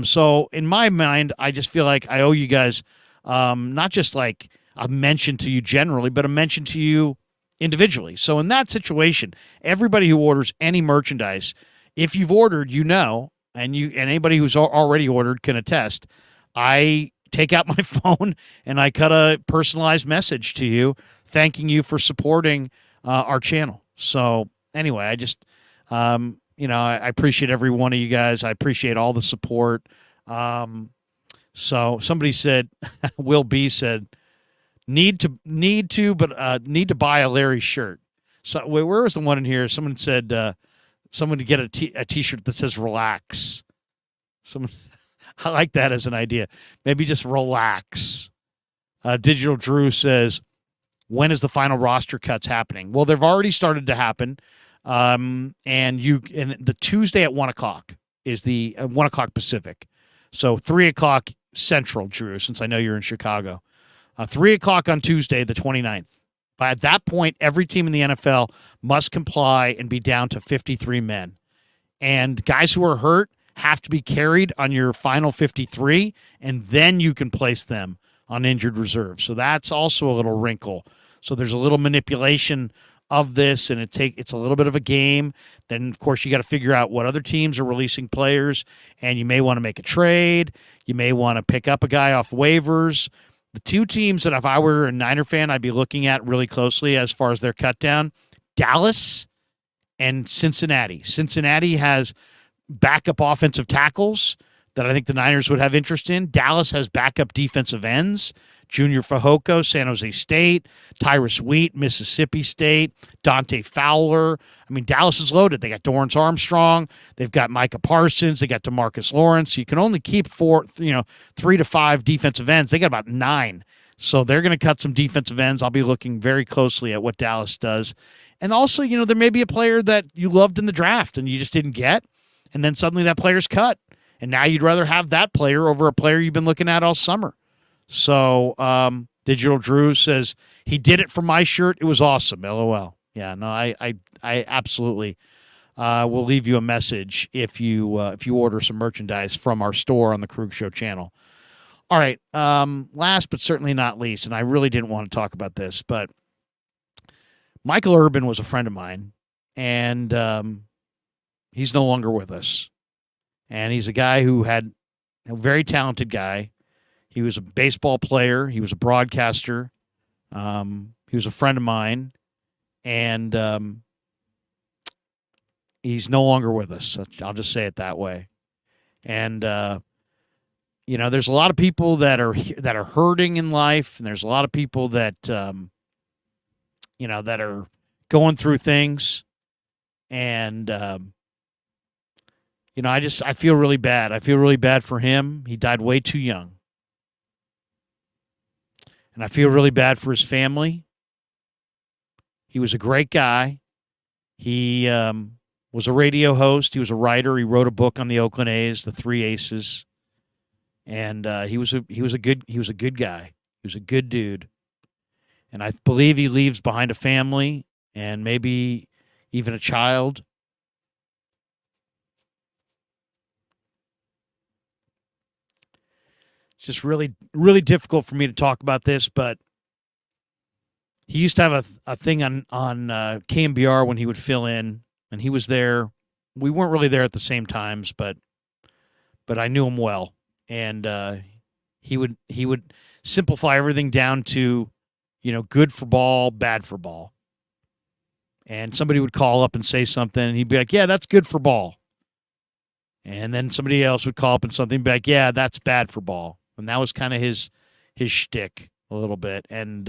So in my mind, I just feel like I owe you guys, not just like a mention to you generally, but a mention to you individually. So in that situation, everybody who orders any merchandise, if you've ordered, and anybody who's already ordered can attest, I take out my phone and I cut a personalized message to you, thanking you for supporting our channel. So anyway, I just, I appreciate every one of you guys. I appreciate all the support. So somebody said, Will B said, need to buy a Larry shirt. So where was the one in here? Someone said, someone to get a t-shirt that says relax. I like that as an idea. Maybe just relax. Digital Drew says, when is the final roster cuts happening? Well, they've already started to happen. And the Tuesday at 1:00 is the 1:00 Pacific. So 3:00 Central, Drew, since I know you're in Chicago. 3:00 on Tuesday, the 29th. But at that point, every team in the NFL must comply and be down to 53 men. And guys who are hurt have to be carried on your final 53, and then you can place them on injured reserve. So that's also a little wrinkle. So there's a little manipulation of this, and it's a little bit of a game. Then, of course, you got to figure out what other teams are releasing players, and you may want to make a trade. You may want to pick up a guy off waivers. The two teams that if I were a Niner fan, I'd be looking at really closely as far as their cut down, Dallas and Cincinnati. Cincinnati has backup offensive tackles that I think the Niners would have interest in. Dallas has backup defensive ends. Junior Fajoko, San Jose State, Tyrus Wheat, Mississippi State, Dante Fowler. I mean, Dallas is loaded. They got Dorrance Armstrong. They've got Micah Parsons. They got DeMarcus Lawrence. You can only keep 3 to 5 defensive ends. They got about 9. So they're going to cut some defensive ends. I'll be looking very closely at what Dallas does. And also, there may be a player that you loved in the draft and you just didn't get, and then suddenly that player's cut. And now you'd rather have that player over a player you've been looking at all summer. So Digital Drew says, he did it for my shirt. It was awesome. LOL. Yeah, no, I absolutely will leave you a message if you order some merchandise from our store on the Krueg Show channel. All right, last but certainly not least, and I really didn't want to talk about this, but Michael Urban was a friend of mine, and he's no longer with us. And he's a guy who had a very talented guy. He was a baseball player. He was a broadcaster. He was a friend of mine. And he's no longer with us. I'll just say it that way. And, there's a lot of people that are hurting in life. And there's a lot of people that, that are going through things. And, I feel really bad. I feel really bad for him. He died way too young. And I feel really bad for his family. He was a great guy. He was a radio host. He was a writer. He wrote a book on the Oakland A's, the Three Aces. And he was a good guy. He was a good dude. And I believe he leaves behind a family and maybe even a child. It's just really, really difficult for me to talk about this, but he used to have a thing on KMBR when he would fill in, and he was there. We weren't really there at the same times, but I knew him well, and he would simplify everything down to, good for ball, bad for ball. And somebody would call up and say something, and he'd be like, "Yeah, that's good for ball." And then somebody else would call up and something and be like, "Yeah, that's bad for ball." And that was kind of his shtick a little bit. And,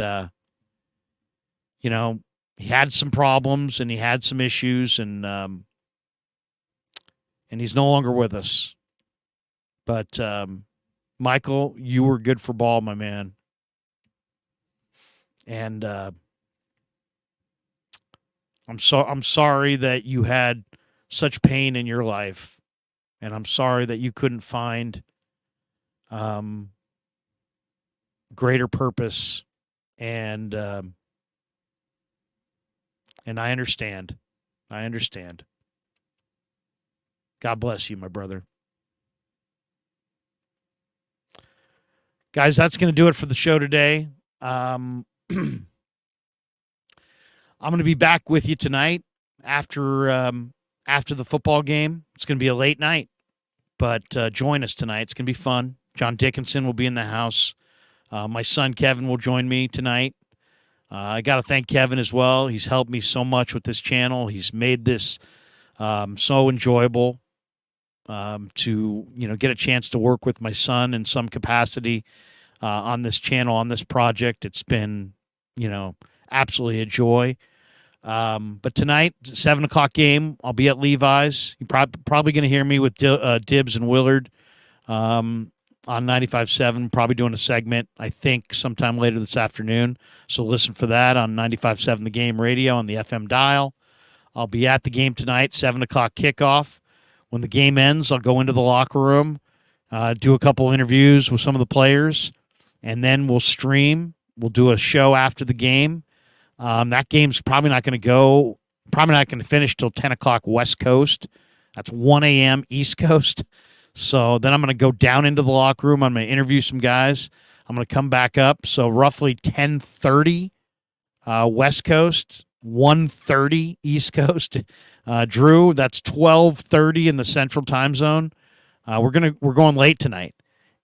he had some problems and he had some issues, and he's no longer with us. But, Michael, you were good for ball, my man. And I'm sorry that you had such pain in your life. And I'm sorry that you couldn't find greater purpose, and I understand. God bless you, my brother. Guys, that's going to do it for the show today. I'm going to be back with you tonight after the football game. It's going to be a late night, but join us tonight. It's going to be fun. John Dickinson will be in the house. My son Kevin will join me tonight. I got to thank Kevin as well. He's helped me so much with this channel. He's made this so enjoyable to get a chance to work with my son in some capacity on this channel, on this project. It's been absolutely a joy. But tonight, 7:00 game, I'll be at Levi's. You're probably going to hear me with Dibbs and Willard on 95.7, probably doing a segment, I think, sometime later this afternoon. So listen for that on 95.7 The Game Radio on the FM dial. I'll be at the game tonight, 7:00 kickoff. When the game ends, I'll go into the locker room, do a couple interviews with some of the players, and then we'll stream. We'll do a show after the game. That game's probably not going to finish till 10 o'clock West Coast. That's 1 a.m. East Coast. So then I'm going to go down into the locker room. I'm going to interview some guys. I'm going to come back up. So roughly 10:30 West Coast. 1:30 East Coast. Drew, that's 12:30 in the Central Time Zone. We're going late tonight,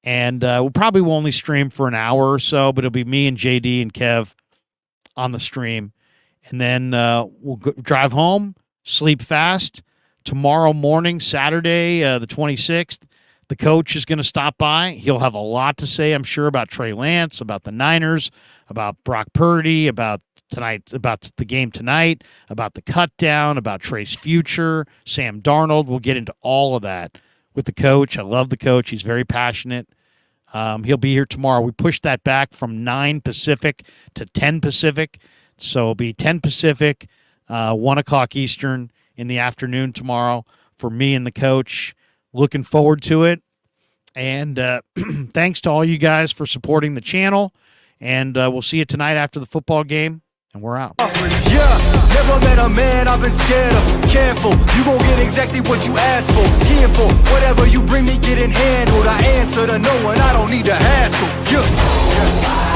and we'll probably will only stream for an hour or so, but it'll be me and JD and Kev on the stream, and then we'll drive home, sleep fast. Tomorrow morning, Saturday, the 26th, the coach is going to stop by. He'll have a lot to say, I'm sure, about Trey Lance, about the Niners, about Brock Purdy, about tonight, about the game tonight, about the cut down, about Trey's future, Sam Darnold. We'll get into all of that with the coach. I love the coach. He's very passionate. He'll be here tomorrow. We pushed that back from 9 Pacific to 10 Pacific. So it'll be 10 Pacific, 1 o'clock Eastern in the afternoon tomorrow for me and the coach. Looking forward to it. And thanks to all you guys for supporting the channel. And we'll see you tonight after the football game. And we're out. Yeah, never met a man I've been scared of. Careful, you gon' get exactly what you asked for. Here for whatever you bring me, getting handled. I answer to no one, I don't need to hassle. Yeah.